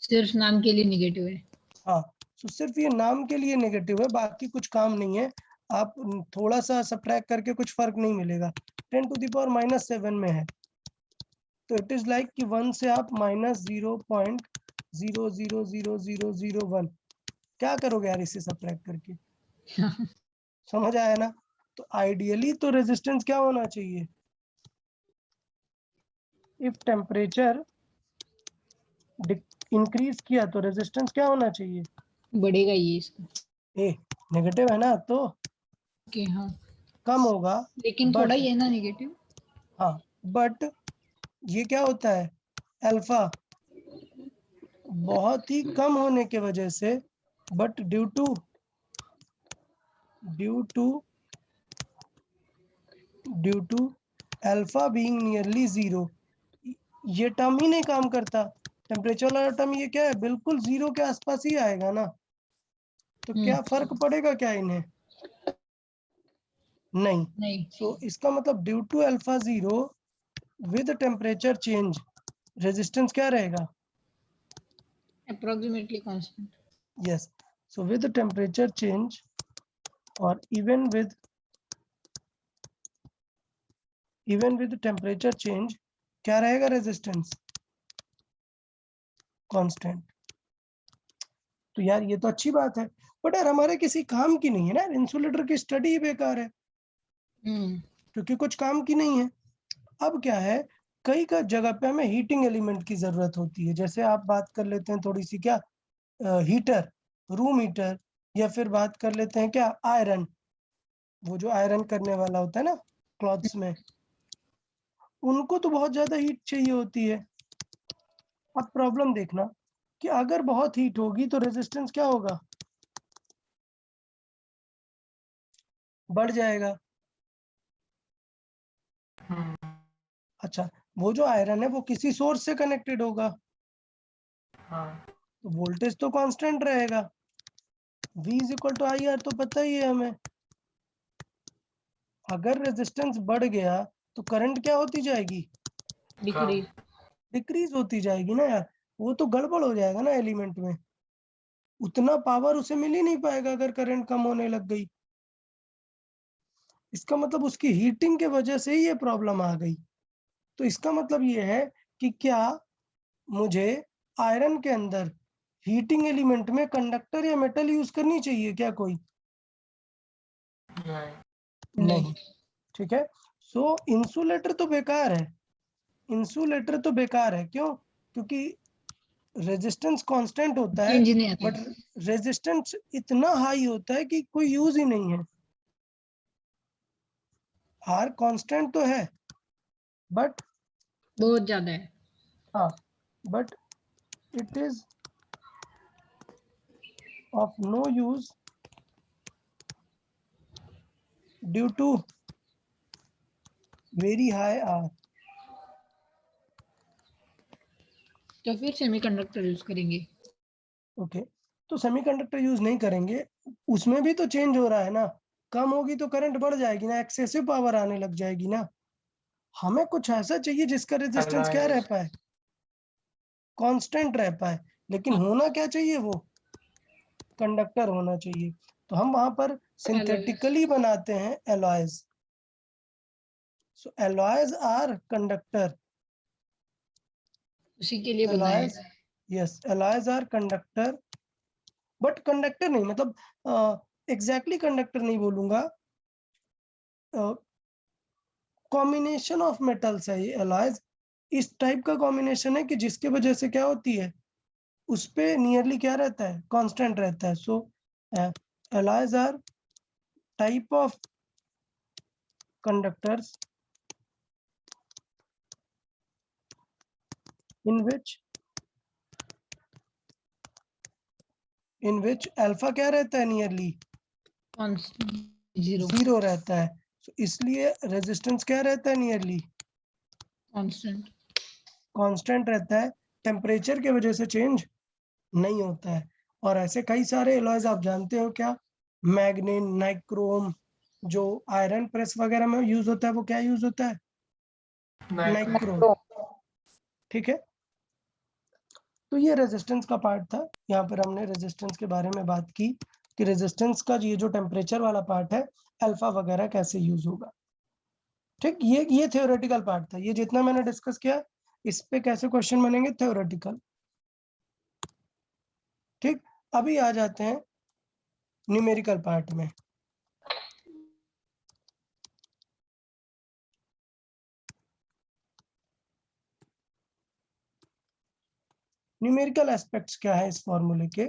S2: सिर्फ नाम के लिए नेगेटिव है।
S1: हाँ, तो सिर्फ ये नाम के लिए नेगेटिव है, बाकी कुछ काम नहीं है। आप थोड़ा सा सब्ट्रैक्ट करके कुछ फर्क नहीं मिलेगा। 10⁻⁻7 में है, तो इट इज लाइक कि 1 से आप -0.000001 क्या करोगे यार इसे सब्ट्रैक्ट करके? समझ आया ना? तो आइडियली तो रेजिस्टेंस क्या होना चाहिए? इफ टेम्परेचर इंक्रीज किया तो रेजिस्टेंस क्या होना चाहिए?
S2: बढ़ेगा ये इसका।
S1: ए नेगेटिव है ना, तो
S2: ओके हाँ,
S1: कम होगा।
S2: लेकिन थोड़ा
S1: बट
S2: ही है ना नेगेटिव।
S1: हाँ, बट ये क्या होता है? अल्फा बहुत ही कम होने के वजह से, but due to alpha being nearly 0, ये टर्म ही नहीं काम करता। टेम्परेचर वाला टर्म ये क्या है? बिल्कुल 0 के आसपास ही आएगा ना। तो क्या फर्क पड़ेगा क्या इन्हें? नहीं। सो इसका मतलब due to alpha 0 with temperature change resistance क्या रहेगा?
S2: Approximately constant.
S1: Yes. So with the temperature change or even with temperature change क्या रहेगा रेजिस्टेंस? कांस्टेंट। तो यार ये तो अच्छी बात है, बट यार हमारे किसी काम की नहीं है ना, इंसुलेटर की स्टडी ही बेकार है क्योंकि कुछ काम की नहीं है। अब क्या है, कई का जगह पे हमें हीटिंग एलिमेंट की जरूरत होती है। जैसे आप बात कर लेते हैं थोड़ी सी क्या, हीटर, रूम हीटर, या फिर बात कर लेते हैं क्या, आयरन, वो जो आयरन करने वाला होता है ना क्लॉथ्स में, उनको तो बहुत ज्यादा हीट चाहिए होती है। अब प्रॉब्लम देखना कि अगर बहुत हीट होगी तो रेजिस्टेंस क्या होगा, बढ़ जाएगा। अच्छा, वो जो आयरन है वो किसी सोर्स से कनेक्टेड होगा, तो वोल्टेज तो कांस्टेंट रहेगा। V = IR तो पता ही है हमें। अगर रेजिस्टेंस बढ़ गया तो करंट क्या होती जाएगी, डिक्रीज होती जाएगी ना यार। वो तो गड़बड़ हो जाएगा ना एलिमेंट में, उतना पावर उसे मिल ही नहीं पाएगा अगर करंट कम होने लग गई। इसका मतलब उसकी हीटिंग के वजह से ही ये प्रॉब्लम आ गई। तो इसका मतलब ये है कि क्या मुझे आयरन के अंदर हीटिंग एलिमेंट में कंडक्टर या मेटल यूज करनी चाहिए क्या कोई? नहीं। ठीक है, सो इंसुलेटर तो बेकार है, इंसुलेटर तो बेकार है। क्यों? क्योंकि रेजिस्टेंस कांस्टेंट होता है, बट रेजिस्टेंस इतना हाई होता है कि कोई यूज ही नहीं है। आर कांस्टेंट तो है बट
S2: बहुत ज्यादा है।
S1: हाँ, but it is of no use due to very high R.
S2: तो फिर सेमीकंडक्टर यूज करेंगे।
S1: ओके, तो सेमीकंडक्टर यूज नहीं करेंगे, उसमें भी तो चेंज हो रहा है ना। कम होगी तो करंट बढ़ जाएगी ना, एक्सेसिव पावर आने लग जाएगी ना। हमें कुछ ऐसा चाहिए जिसका रेजिस्टेंस क्या रह पाए, कांस्टेंट रह पाए, लेकिन होना क्या चाहिए, वो कंडक्टर होना चाहिए। तो हम वहां पर सिंथेटिकली बनाते हैं alloys. So alloys are conductor,
S2: उसी के लिए बनाया
S1: alloys, yes, alloys are conductor, but conductor नहीं, मतलब एग्जैक्टली कंडक्टर नहीं बोलूंगा, कॉम्बिनेशन ऑफ मेटल्स है ये एलॉयज। इस टाइप का कॉम्बिनेशन है कि जिसके वजह से क्या होती है, उस पे नियरली क्या रहता है, कांस्टेंट रहता है। So alloys are type of conductors in which alpha क्या रहता है, नियरली जीरो रहता है। so, इसलिए रेजिस्टेंस क्या रहता है, नियरली कांस्टेंट रहता है। टेम्परेचर के वजह से चेंज नहीं होता है। और ऐसे कई सारे एलॉयज आप जानते हो क्या, मैग्नीन, नाइक्रोम, जो आयरन प्रेस वगैरह में यूज होता है, वो क्या यूज होता है, नाइक्रोम। ठीक है, तो ये रेजिस्टेंस का पार्ट था। यहाँ पर हमने रेजिस्टेंस के बारे में बात की कि रेजिस्टेंस का ये जो टेम्परेचर वाला पार्ट है, अल्फा वगैरह कैसे यूज होगा। ठीक, ये थ्योरेटिकल पार्ट था। ये जितना मैंने डिस्कस किया, इस पे कैसे क्वेश्चन बनेंगे, थ्योरेटिकल। ठीक, अभी आ जाते हैं न्यूमेरिकल पार्ट में। न्यूमेरिकल एस्पेक्ट्स क्या है इस फॉर्मूले के,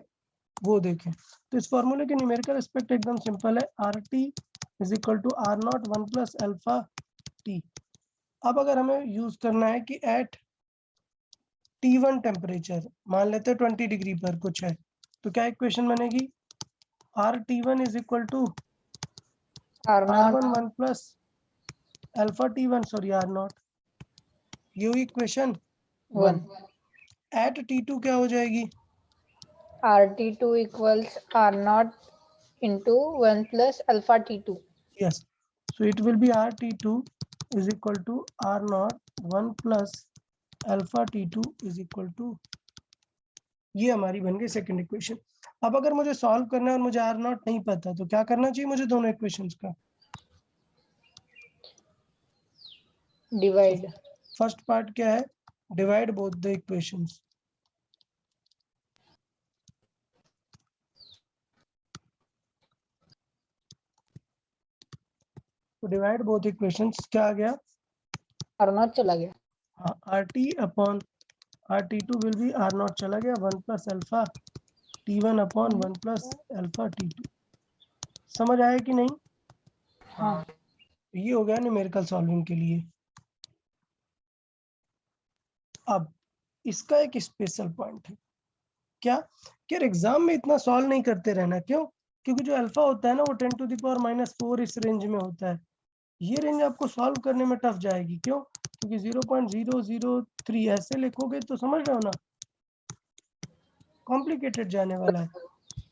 S1: वो देखें। तो इस फॉर्मूले के न्यूमेरिकल एस्पेक्ट एकदम सिंपल है, RT = R0 1 + अल्फा T। अब अगर हमें यूज करना है कि एट T1 टेम्परेचर, मान लेते हैं 20 डिग्री पर कुछ है, तो क्या इक्वेशन बनेगी, RT1 = R1 1 + alpha T1, sorry R0, ये हुई इक्वेशन 1। एट T2 क्या हो जाएगी,
S6: RT2 = R0 into 1 + alpha T2.
S1: yes, so it will be RT2 = R0 1 + alpha T2 = ये हमारी बन गई सेकंड इक्वेशन। अब अगर मुझे सॉल्व करना है और मुझे आर नॉट नहीं पता तो क्या करना चाहिए मुझे दोनों इक्वेशंस का?
S6: डिवाइड।
S1: फर्स्ट पार्ट क्या है? Divide both the equations. तो डिवाइड बोथ इक्वेशंस क्या आ गया?
S6: आर नॉट चला गया।
S1: हाँ, RT upon RT2 will be R naught चला गया 1 plus alpha T1 upon 1 plus alpha T2। समझ आया कि नहीं?
S6: हाँ।
S1: ये हो गया न्यूमेरिकल सॉल्विंग के लिए। अब इसका एक स्पेशल पॉइंट है क्या कि एग्जाम में इतना सॉल्व नहीं करते रहना। क्यों? क्योंकि जो अल्फा होता है ना वो 10 टू द पावर -4 इस रेंज में होता है। ये रेंज आपको सॉल्व करने में टफ जाएगी। क्यों? क्योंकि 0.003 ऐसे लिखोगे तो समझ रहे हो ना, कॉम्प्लिकेटेड जाने वाला है।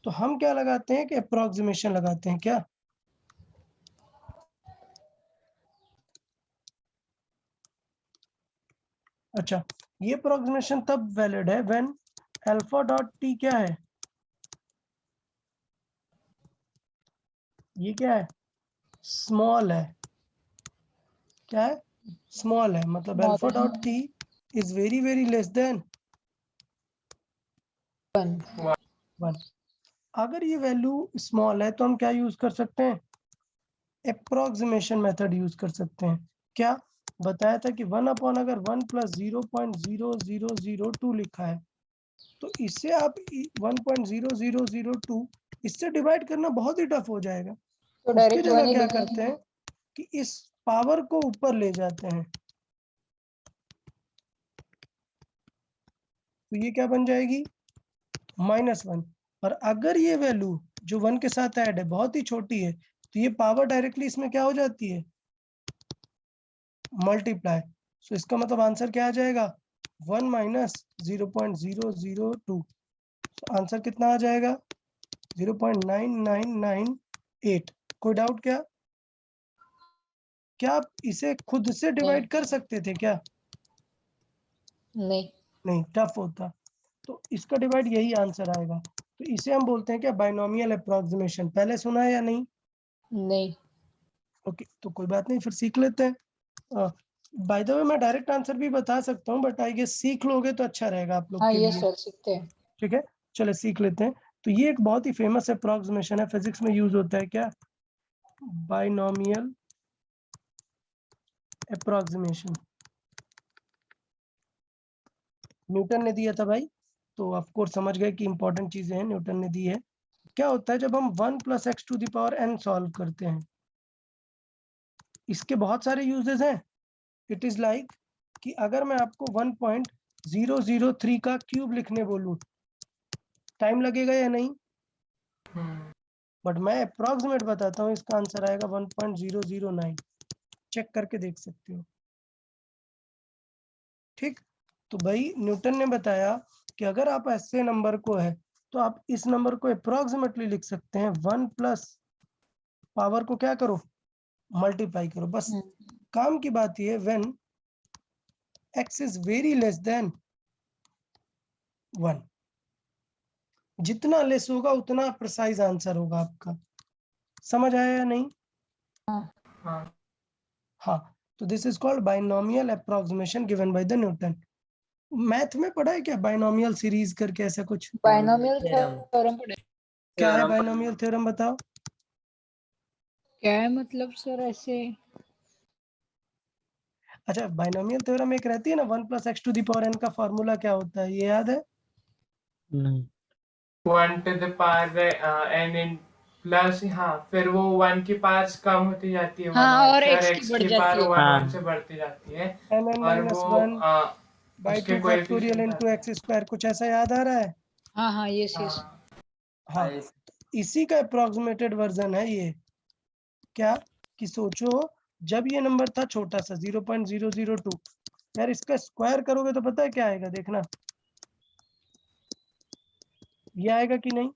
S1: तो हम क्या लगाते हैं कि अप्रोक्सीमेशन लगाते हैं। क्या? अच्छा, ये अप्रोक्सीमेशन तब वैलिड है व्हेन अल्फा डॉट टी क्या है? ये क्या है? स्मॉल है। क्या है? स्मॉल है। मतलब
S6: Small
S1: अल्फा
S6: है।
S1: Dot T is very very less than
S6: 1।
S1: 1। अगर ये वैल्यू स्मॉल है तो हम क्या यूज कर सकते हैं? अप्रोक्सीमेशन मेथड यूज कर सकते हैं। क्या बताया था कि 1 अपॉन अगर 1 प्लस 0.0002 लिखा है तो इससे आप 1.0002 इससे डिवाइड करना बहुत ही टफ हो जाएगा।
S6: तो
S1: उसकी
S6: डायरेक्ट 1
S1: जगह
S6: ही
S1: क्या
S6: लिखा
S1: करते हैं कि इस पावर को ऊपर ले जाते हैं। तो ये क्या बन जाएगी? -1। और अगर ये वैल्यू जो 1 के साथ ऐड है बहुत ही छोटी है तो ये पावर डायरेक्टली इसमें क्या हो जाती है? मल्टीप्लाई। सो इसका मतलब आंसर क्या आ जाएगा? 1 माइनस 0.002। आंसर कितना आ जाएगा? 0.9998। कोई डाउट क्या? क्या आप इसे खुद से डिवाइड कर सकते थे क्या?
S6: नहीं।
S1: नहीं, टफ होता। तो इसका डिवाइड यही आंसर आएगा। तो इसे हम बोलते हैं क्या? Binomial approximation. पहले सुना है या नहीं?
S6: नहीं।
S1: ओके, तो कोई बात नहीं, फिर सीख लेते हैं। बाय द वे मैं डायरेक्ट आंसर भी बता सकता हूँ बट आई गेस सीख लोगे तो अच्छा रहेगा आप लोग
S6: हाँ
S1: के
S6: ये
S1: लिए।
S6: सर सीखते हैं।
S1: ठीक है, चलो सीख लेते हैं। तो ये एक बहुत ही फेमस अप्रोक्सीमेशन है, फिजिक्स में यूज होता है। क्या? Binomial approximation. न्यूटन ने दिया था भाई, तो ऑफ कोर्स समझ गए कि इंपॉर्टेंट चीजें हैं, न्यूटन ने दी है। क्या होता है जब हम 1 plus X to the power n solve करते हैं? इसके बहुत सारे यूजेस हैं। इट इज लाइक कि अगर मैं आपको 1.003 का क्यूब लिखने बोलूं, टाइम लगेगा या नहीं? बट मैं अप्रोक्सीमेट बताता हूँ, इसका आंसर आएगा 1.009। चेक करके देख सकते हो। ठीक, तो भाई न्यूटन ने बताया कि अगर आप ऐसे नंबर को है तो आप इस नंबर को अप्रोक्सीमेटली लिख सकते हैं 1 प्लस पावर को क्या करो? मल्टीप्लाई करो। बस काम की बात ये, when x is very less than 1, जितना लेस होगा उतना प्रिसाइज आंसर होगा आपका। समझ आया या नहीं?
S3: हाँ।
S1: हाँ, तो this is called binomial approximation given by the Newton. Math में पढ़ा है क्या बाइनोमियल सीरीज करके ऐसा कुछ?
S6: बाइनोमियल थ्योरम पढ़े।
S1: क्या है बाइनोमियल थ्योरम बताओ?
S6: क्या है मतलब सर ऐसे?
S1: अच्छा, बाइनोमियल थ्योरम एक रहती है ना 1 plus X to the power n का फॉर्मूला क्या होता है, ये याद है?
S7: नहीं।
S3: 1 to the power n in plus, हाँ, फिर वो 1 की पावर्स कम होती जाती है,
S6: हाँ,
S3: 1
S6: और
S3: से, और
S6: x की
S3: x
S6: बढ़
S3: की
S6: जाती
S3: पावर
S6: है।
S3: 1 से बढ़ती जाती है।
S1: n n
S3: और
S1: minus
S3: वो
S1: 1 by
S3: उसके
S1: 2 factorial
S3: coefficient
S1: into x square, कुछ ऐसा याद आ रहा है?
S6: हाँ यस यस।
S1: हाँ, इसी का अप्रोक्सीमेटेड वर्जन है ये। क्या कि सोचो जब ये नंबर था छोटा सा 0.002, यार इसका स्क्वायर करोगे तो पता है क्या आएगा? देखना, ये आएगा कि नहीं?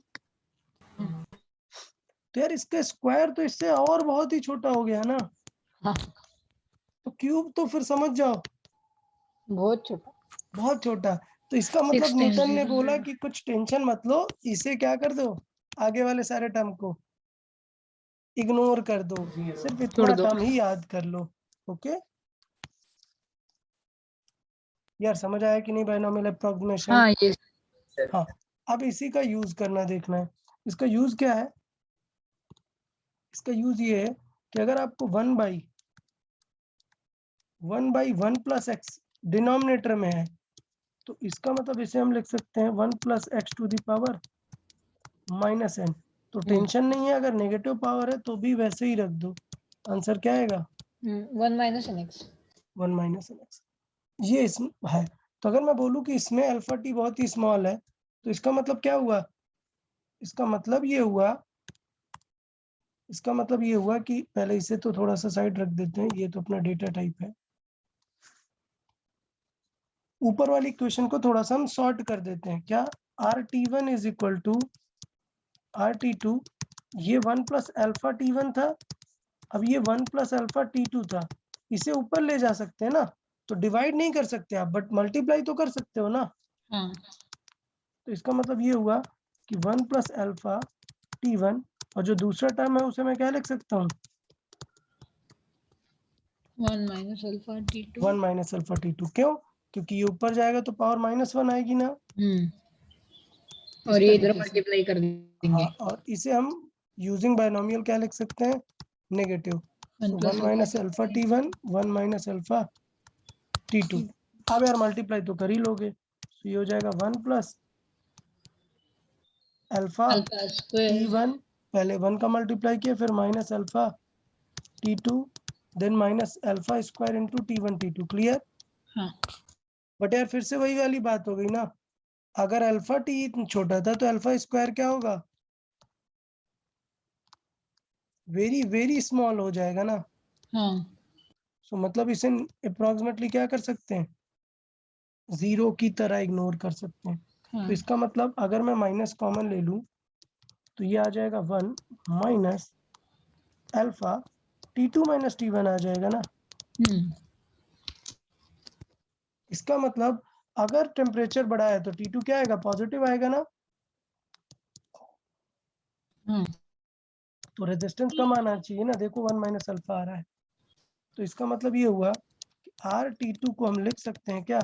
S1: तो यार इसका स्क्वायर तो इससे और बहुत ही छोटा हो गया ना।
S6: हाँ।
S1: तो क्यूब तो फिर समझ जाओ
S6: बहुत छोटा।
S1: बहुत छोटा। तो इसका मतलब
S6: 6
S1: न्यूटन ने
S6: times
S1: बोला कि कुछ टेंशन मत लो, इसे क्या कर दो, आगे वाले सारे टर्म को इग्नोर कर दो, सिर्फ इतना
S6: छोड़ दो।
S1: टर्म ही याद कर लो। ओके यार, समझ आया कि नहीं बायनॉमियल अप्रोक्सीमेशन?
S6: हाँ ये
S1: हाँ, अब इसी का यूज करना देखना है। इसका यूज क्या है? इसका यूज ये है कि अगर आपको 1/1 प्लस एक्स डिनोमिनेटर में है, तो इसका मतलब इसे हम लिख सकते हैं 1 plus X to the power minus N. तो टेंशन नहीं है, अगर नेगेटिव पावर है तो भी वैसे ही रख दो। आंसर क्या आएगा?
S6: 1 minus nx।
S1: 1 minus N X. ये इस है। तो अगर मैं बोलूं कि इसमें अल्फा टी बहुत ही स्मॉल है, तो इसका मतलब क्या हुआ? इसका मतलब ये हुआ कि पहले इसे तो थोड़ा सा साइड रख देते हैं, ये तो अपना डेटा टाइप है। ऊपर वाली इक्वेशन को थोड़ा सा हम सॉर्ट कर देते हैं। क्या? RT1 is equal to RT2, ये 1 प्लस अल्फा T1 था, अब ये 1 प्लस अल्फा T2 था। इसे ऊपर ले जा सकते हैं ना, तो डिवाइड नहीं कर सकते आप, बट मल्टीप्लाई तो कर सकते हो ना।
S6: हाँ
S1: तो इसका मतलब ये हुआ कि 1 प्लस अल्फा T1, और जो दूसरा टर्म है उसे मैं क्या लिख सकता हूँ?
S6: 1 minus alpha t2।
S1: 1 minus alpha T2। क्यों? क्योंकि ये ऊपर जाएगा तो पावर -1 आएगी ना।
S6: और ये इधर
S1: तरीके से।
S6: मल्टीप्लाई कर देंगे।
S1: हाँ, और इसे हम यूजिंग बायनोमियल क्या लिख सकते हैं? Negative.
S6: 1
S1: 1 minus alpha T1, 1 minus alpha T2। अब यार मल्टीप्लाई तो कर ही लोगे, तो ये हो जाएगा 1 plus alpha
S6: alpha square.
S1: T1, पहले 1 का मल्टीप्लाई किया, फिर minus alpha T2, then minus alpha square into T1 T2। Clear?
S6: हाँ
S1: बट यार फिर से वही वाली बात हो गई ना, अगर अल्फा टी छोटा था तो अल्फा स्क्वायर क्या होगा? वेरी वेरी स्मॉल हो जाएगा ना।
S6: हाँ
S1: सो मतलब इसे अप्रोक्सीमेटली क्या कर सकते हैं? 0 की तरह इग्नोर कर सकते हैं।
S6: हाँ।
S1: तो इसका मतलब अगर मैं माइनस कॉमन ले लूं, तो ये आ जाएगा 1 minus alpha T2 minus T1 आ जाएगा ना। इसका मतलब अगर टेम्परेचर बढ़ा है तो T2 क्या आएगा? पॉजिटिव आएगा ना।
S6: हाँ
S1: तो रेजिस्टेंस कम आना चाहिए ना। देखो 1 माइनस अल्फा आ रहा है, तो इसका मतलब ये हुआ कि RT2 को हम लिख सकते हैं क्या?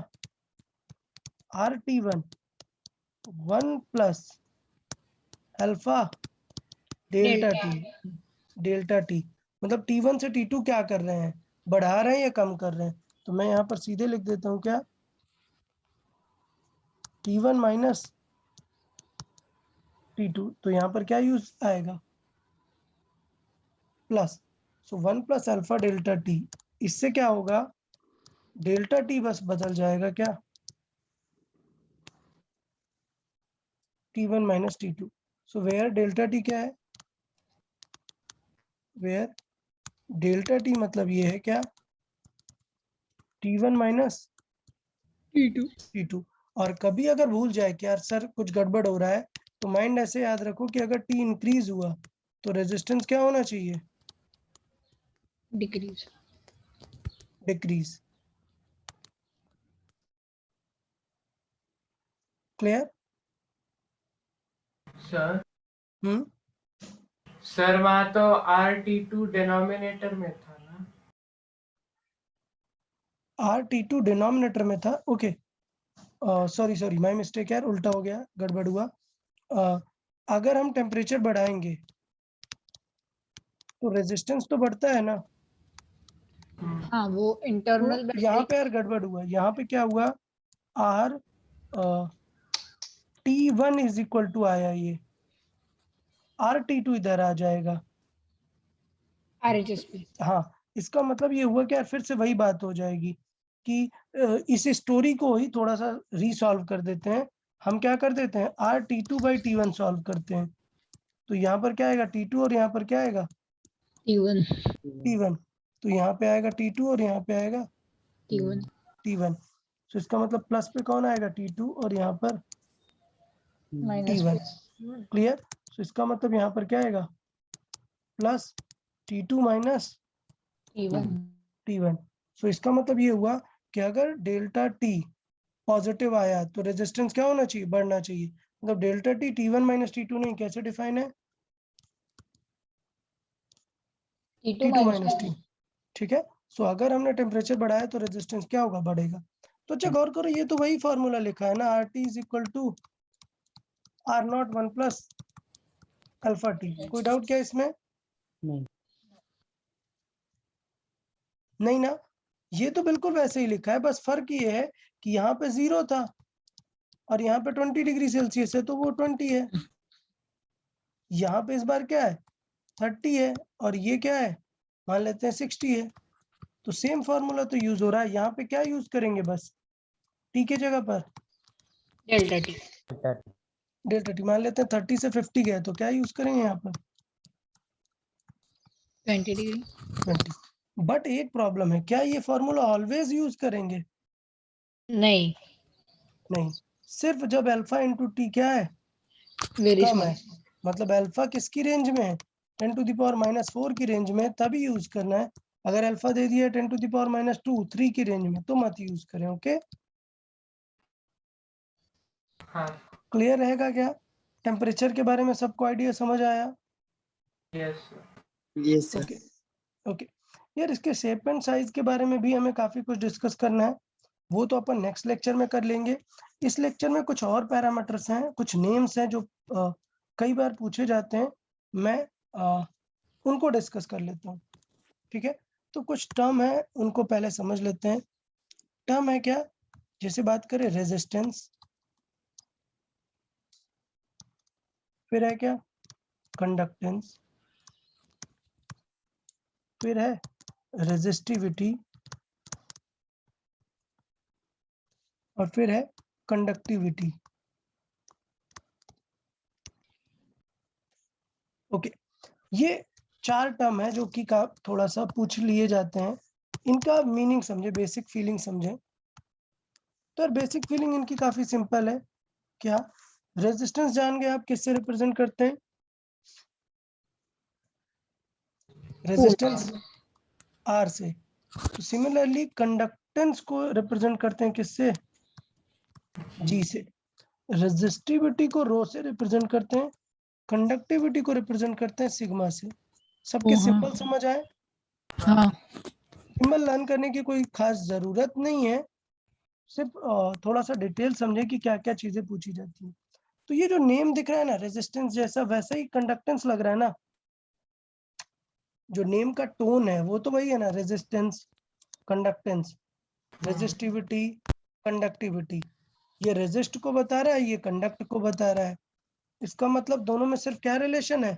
S1: RT1 1 plus alpha delta T. मतलब T1 से T2 क्या कर रहे हैं? बढ़ा रहे हैं या कम कर रहे हैं? तो मैं यहाँ पर सीधे लिख देता हूँ क्या? T1 minus T2। तो यहाँ पर क्या यूज आएगा? प्लस। सो 1 प्लस अल्फा डेल्टा टी। इससे क्या होगा? डेल्टा टी बस बदल जाएगा क्या? T1 minus T2। So where delta T क्या है? वेयर डेल्टा टी मतलब ये है क्या? T1 minus T2। और कभी अगर भूल जाए कि यार सर कुछ गड़बड़ हो रहा है, तो माइंड ऐसे याद रखो कि अगर T इंक्रीज हुआ तो रेजिस्टेंस क्या होना चाहिए?
S6: डिक्रीज।
S1: डिक्रीज। क्लियर?
S3: सर
S1: हम्म।
S3: सर वहाँ तो RT2 डिनोमिनेटर में था ना।
S1: RT2 डिनोमिनेटर में था। ओके, सॉरी माय मिस्टेक यार, उल्टा हो गया, गड़बड़ हुआ। अगर हम टेम्परेचर बढ़ाएंगे तो रेजिस्टेंस तो बढ़ता है ना।
S6: हाँ वो इंटरनल
S1: तो यहाँ पे यार गड़बड़ हुआ, यहाँ पे क्या हुआ? R T1 is equal to आया, ये RT2 इधर आ जाएगा।
S6: RHS पे।
S1: हाँ, इसका मतलब ये हुआ कि यार फिर से वही बात हो जाएगी कि इस स्टोरी को ही थोड़ा सा रीसॉल्व कर देते हैं। हम क्या कर देते हैं? RT2/T1 सॉल्व करते हैं। तो यहाँ पर क्या आएगा? T2, और यहाँ पर क्या आएगा?
S6: T1
S1: T1। तो यहाँ पे आएगा T2 और यहाँ पे आएगा
S6: T1
S1: T1। तो इसका मतलब प्लस पे कौन आएगा? T2, और यहाँ पर
S6: माइनस
S1: T1।
S6: पे।
S1: क्लियर? तो इसका मतलब यहाँ पर क्या आएगा? Plus T2 minus
S6: T1
S1: T1। तो इसका मतलब ये हुआ कि अगर डेल्टा टी पॉजिटिव आया तो रेजिस्टेंस क्या होना चाहिए, बढ़ना चाहिए। मतलब delta T T1 minus T2 नहीं, कैसे डिफाइन है, T2 माइनस T, ठीक है। सो अगर हमने टेम्परेचर बढ़ाया तो रेजिस्टेंस क्या होगा, बढ़ेगा। तो अच्छा गौर करो, ये तो वही फॉर्मूला लिखा है ना, RT is equal to R0 1 plus alpha T. कोई डाउट क्या इसमें?
S7: नहीं।
S1: नहीं ना, ये तो बिल्कुल वैसे ही लिखा है, बस फर्क ये है कि यहाँ पे 0 था और यहाँ पे 20 डिग्री सेल्सियस है तो वो 20 है। यहाँ पे इस बार क्या है, 30 है और ये क्या है, मान लेते हैं 60 है। तो सेम फॉर्मूला तो यूज हो रहा है, यहाँ पे क्या यूज करेंगे, बस टी के जगह पर
S6: डेल्टा टी
S1: डेल्टा टी। मान लेते हैं 30 से 50 गए तो क्या यूज करेंगे यहाँ पर
S6: 20 डिग्री।
S1: 20। बट एक प्रॉब्लम है, क्या ये फॉर्मूला ऑलवेज यूज करेंगे?
S6: नहीं,
S1: नहीं, सिर्फ जब अल्फा इंटू टी क्या है,
S6: वेरी
S1: कम
S6: स्मॉल।
S1: है, मतलब अल्फा किसकी रेंज में है, 10⁻⁻⁴ की रेंज में, तभी यूज करना है। अगर अल्फा दे दिया 10⁻⁻2 3 की रेंज में तो मत यूज करें। ओके,
S3: हाँ।
S1: क्लियर रहेगा क्या? टेम्परेचर के बारे में सबको आइडिया समझ आया?
S3: Yes
S4: Yes, sir.
S1: Okay okay यार, इसके शेप एंड साइज के बारे में भी हमें काफी कुछ डिस्कस करना है, वो तो अपन नेक्स्ट लेक्चर में कर लेंगे। इस लेक्चर में कुछ और पैरामीटर्स हैं, कुछ नेम्स हैं जो कई बार पूछे जाते हैं, मैं उनको डिस्कस कर लेता हूँ, ठीक है। तो कुछ टर्म है उनको पहले समझ लेते हैं। टर्म है क्या, जैसे बात करें रेजिस्टेंस, फिर है क्या कंडक्टेंस, फिर है रेजिस्टिविटी और फिर है कंडक्टिविटी। ओके, ये 4 टर्म है जो कि का थोड़ा सा पूछ लिए जाते हैं, इनका मीनिंग समझे, बेसिक फीलिंग समझे। तो बेसिक फीलिंग इनकी काफी सिंपल है। क्या रेजिस्टेंस जान गए आप किससे रिप्रेजेंट करते हैं, रेजिस्टेंस R से। तो सिमिलरली कंडक्टेंस को रिप्रेजेंट करते हैं किससे, G से। रेजिस्टिविटी को रो से रिप्रेजेंट करते हैं, कंडक्टिविटी को रिप्रेजेंट करते हैं सिग्मा से। सबके सिंबल समझ आए?
S6: हाँ,
S1: सिंबल लर्न करने की कोई खास जरूरत नहीं है, सिर्फ थोड़ा सा डिटेल समझे कि क्या क्या चीजें पूछी जाती हैं। तो ये जो नेम दिख रहा है ना रेजिस्टेंस जैसा, वैसा ही कंडक्टेंस लग रहा है ना, जो नेम का टोन है वो तो वही है ना, रेजिस्टेंस कंडक्टेंस, रेजिस्टिविटी कंडक्टिविटी। ये रेजिस्ट को बता रहा है, ये कंडक्ट को बता रहा है। इसका मतलब दोनों में सिर्फ क्या रिलेशन है,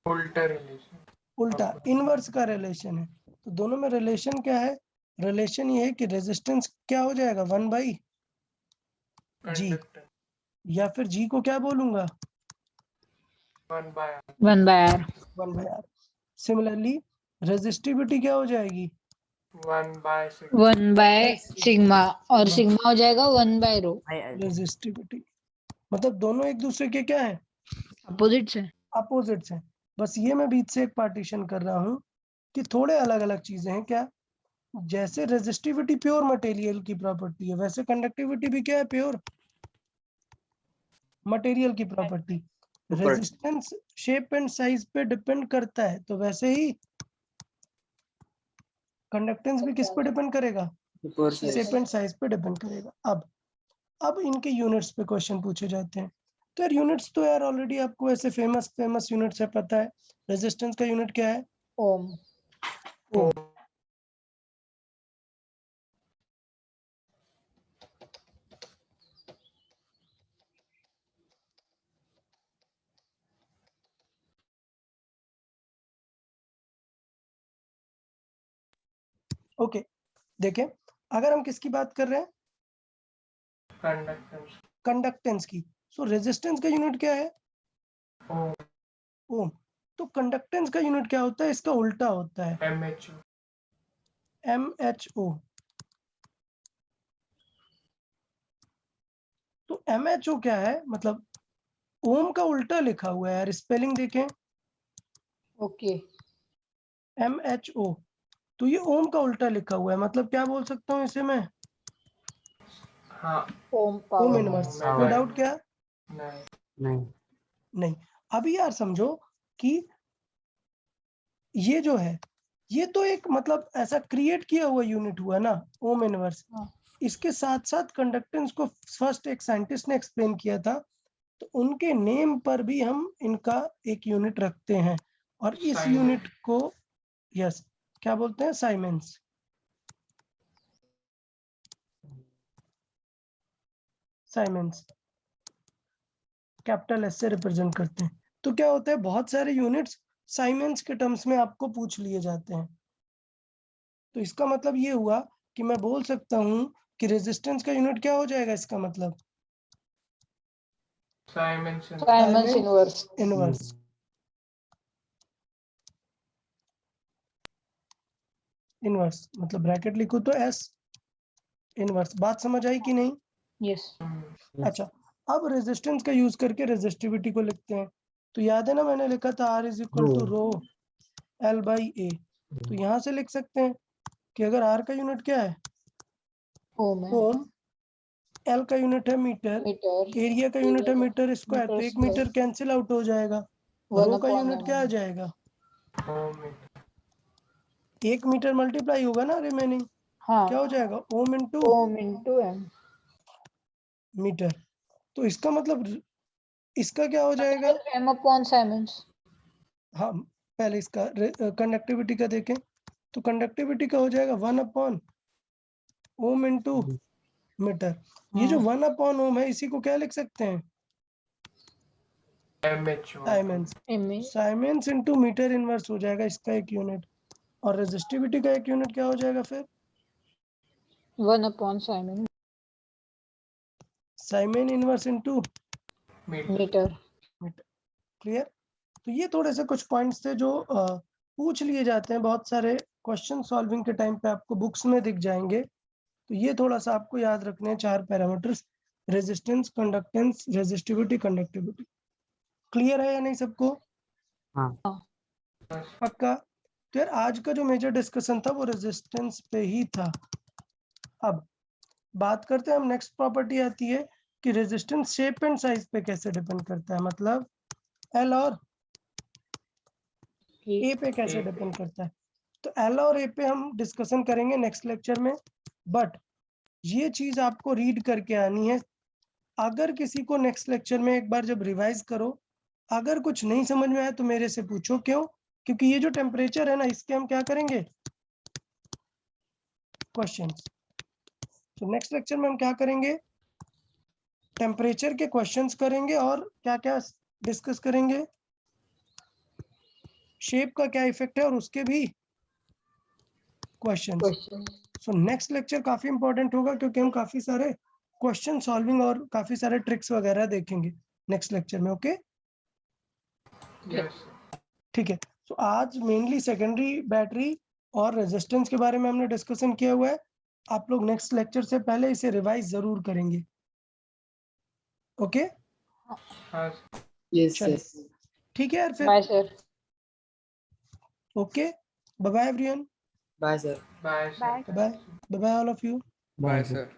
S3: उल्टा रिलेशन,
S1: उल्टा इनवर्स का रिलेशन है। तो दोनों में रिलेशन क्या है, रिलेशन ये है कि रेजिस्टेंस क्या हो जाएगा 1/G,
S3: कंडक्टर
S1: या फिर G को क्या बोलूंगा
S3: 1/R
S6: 1/R
S1: 1/R। Similarly resistivity क्या हो जाएगी
S3: 1/6
S6: 1/सिग्मा और सिग्मा हो जाएगा 1/रो।
S1: रेजिस्टिविटी। मतलब दोनों एक दूसरे के क्या है,
S6: अपोजिट्स है।
S1: अपोजिट्स हैं। बस ये मैं बीच से एक पार्टीशन कर रहा हूँ कि थोड़े अलग अलग चीजें हैं। क्या, जैसे रेजिस्टिविटी प्योर मटेरियल की प्रॉपर्टी है, वैसे कंडक्टिविटी भी क्या है, प्योर मटेरियल की property. Resistance shape and size पे डिपेंड करता है, तो वैसे ही कंडक्टेंस भी किस पे डिपेंड करेगा, शेप एंड साइज पे डिपेंड करेगा। अब इनके यूनिट्स पे क्वेश्चन पूछे जाते हैं। तो यार यूनिट्स तो यार ऑलरेडी आपको ऐसे फेमस यूनिट्स है पता है। रेजिस्टेंस का यूनिट क्या है,
S6: ओम।
S1: ओम। ओके, देखें अगर हम किसकी बात कर रहे हैं,
S3: कंडक्टेंस
S1: कंडक्टेंस की, सो रेजिस्टेंस का यूनिट क्या है,
S3: ओम
S1: ओम। तो कंडक्टेंस का यूनिट क्या होता है, इसका उल्टा होता है,
S3: MHO
S1: MHO। तो MHO क्या है, मतलब ओम का उल्टा लिखा हुआ है यार, स्पेलिंग देखें
S6: ओके,
S1: MHO। तो ये ओम का उल्टा लिखा हुआ है, मतलब क्या बोल सकता हूँ इसे मैं,
S3: हाँ
S6: ओम
S1: ओम
S6: पावर
S1: इनवर्स।
S3: हाँ,
S1: कोई
S3: मैं-
S1: डाउट क्या?
S3: नहीं
S4: नहीं
S1: नहीं। अभी यार समझो कि ये जो है ये तो एक मतलब ऐसा क्रिएट किया हुआ यूनिट हुआ ना ओम इनवर्स।
S6: हाँ।
S1: इसके साथ साथ कंडक्टेंस को फर्स्ट एक साइंटिस्ट ने एक्सप्लेन किया था, तो उनके नेम पर भी हम इनका एक यूनिट रखते हैं और इस
S3: साइमन।
S1: यूनिट को यस क्या बोलते हैं? साइमेंस। साइमेंस कैपिटल एस से रिप्रेजेंट करते हैं। तो क्या होता है, बहुत सारे यूनिट्स साइमेंस के टर्म्स में आपको पूछ लिए जाते हैं। तो इसका मतलब ये हुआ कि मैं बोल सकता हूं कि रेजिस्टेंस का यूनिट क्या हो जाएगा, इसका मतलब
S3: siemens
S6: siemens inverse.
S1: Inverse. Inverse मतलब ब्रैकेट लिखो तो एस इनवर्स। बात समझ आई कि नहीं?
S6: यस।
S1: अच्छा, अब रेजिस्टेंस का यूज करके रेजिस्टिविटी को लिखते हैं। तो याद है ना मैंने लिखा था R is equal to rho L by A. तो यहाँ से लिख सकते हैं कि अगर R का यूनिट क्या है
S6: ओम है।
S1: ओम, L का यूनिट है मीटर,
S6: मीटर।
S1: एरिया का यूनिट है मीटर स्क्वायर, तो
S6: मीटर
S1: एक
S6: स्क्वायर।
S1: मीटर कैंसिल आउट हो जाएगा।
S6: 1
S1: रो का
S6: upon
S1: यूनिट क्या आ
S6: m।
S1: जाएगा?
S3: ओम
S1: 1 मीटर मल्टीप्लाई होगा ना रिमेनिंग,
S6: हाँ।
S1: क्या हो जाएगा? Ohm into
S6: ohm into M.
S1: Metre. तो इसका मतलब इसका क्या हो जाएगा?
S6: M upon siemens.
S1: हाँ, पहले इसका कंडक्टिविटी का देखें तो कंडक्टिविटी का हो जाएगा 1 अपॉन ओम इंटू मीटर। ये जो 1 अपॉन ओम है इसी को क्या लिख सकते हैं?
S3: Mho
S1: siemens.
S6: M A.
S1: Siemens into metre inverse हो जाएगा इसका एक यूनिट। और रेजिस्टिविटी का एक यूनिट क्या हो जाएगा फिर?
S6: 1 upon siemens.
S1: Siemens inverse into
S6: metre.
S1: Metre. Clear? तो ये थोड़े से कुछ पॉइंट्स थे जो पूछ लिए जाते हैं, बहुत सारे क्वेश्चन सॉल्विंग के टाइम पे आपको बुक्स में दिख जाएंगे। तो ये थोड़ा सा आपको याद रखने हैं 4 parameters: resistance, conductance, resistivity, conductivity. Clear है या नहीं सबको?
S4: हाँ
S1: पक्का? तो यार आज का जो मेजर डिस्कशन था वो रेजिस्टेंस पे ही था। अब बात करते हैं हम, नेक्स्ट प्रॉपर्टी आती है कि रेजिस्टेंस शेप एंड साइज पे कैसे डिपेंड करता है, मतलब एल और ए पे कैसे
S3: A पे।
S1: डिपेंड करता है। तो एल और ए पे हम डिस्कशन करेंगे नेक्स्ट लेक्चर में, बट ये चीज आपको रीड करके आनी है। अगर किसी को नेक्स्ट लेक्चर में एक बार जब रिवाइज करो, अगर कुछ नहीं समझ में आया तो मेरे से पूछो। क्यों? क्योंकि ये जो टेम्परेचर है ना, इसके हम क्या करेंगे? क्वेश्चंस। तो नेक्स्ट लेक्चर में हम क्या करेंगे? टेम्परेचर के क्वेश्चंस करेंगे और क्या क्या डिस्कस करेंगे? शेप का क्या इफेक्ट है और उसके भी questions.
S6: Question.
S1: So next lecture काफी इंपॉर्टेंट होगा क्योंकि हम काफी सारे क्वेश्चन सॉल्विंग और काफी सारे ट्रिक्स वगैरह देखेंगे नेक्स्ट लेक्चर में। ओके
S3: यस
S1: ठीक है। तो आज मेनली सेकेंडरी बैटरी और रेजिस्टेंस के बारे में हमने डिस्कशन किया हुआ है। आप लोग नेक्स्ट लेक्चर से पहले इसे रिवाइज जरूर करेंगे। ओके
S3: हाँ
S1: चलो ठीक है यार फिर।
S6: Bye sir.
S1: Okay bye bye everyone.
S3: Bye sir
S1: bye bye all of you.
S4: Bye sir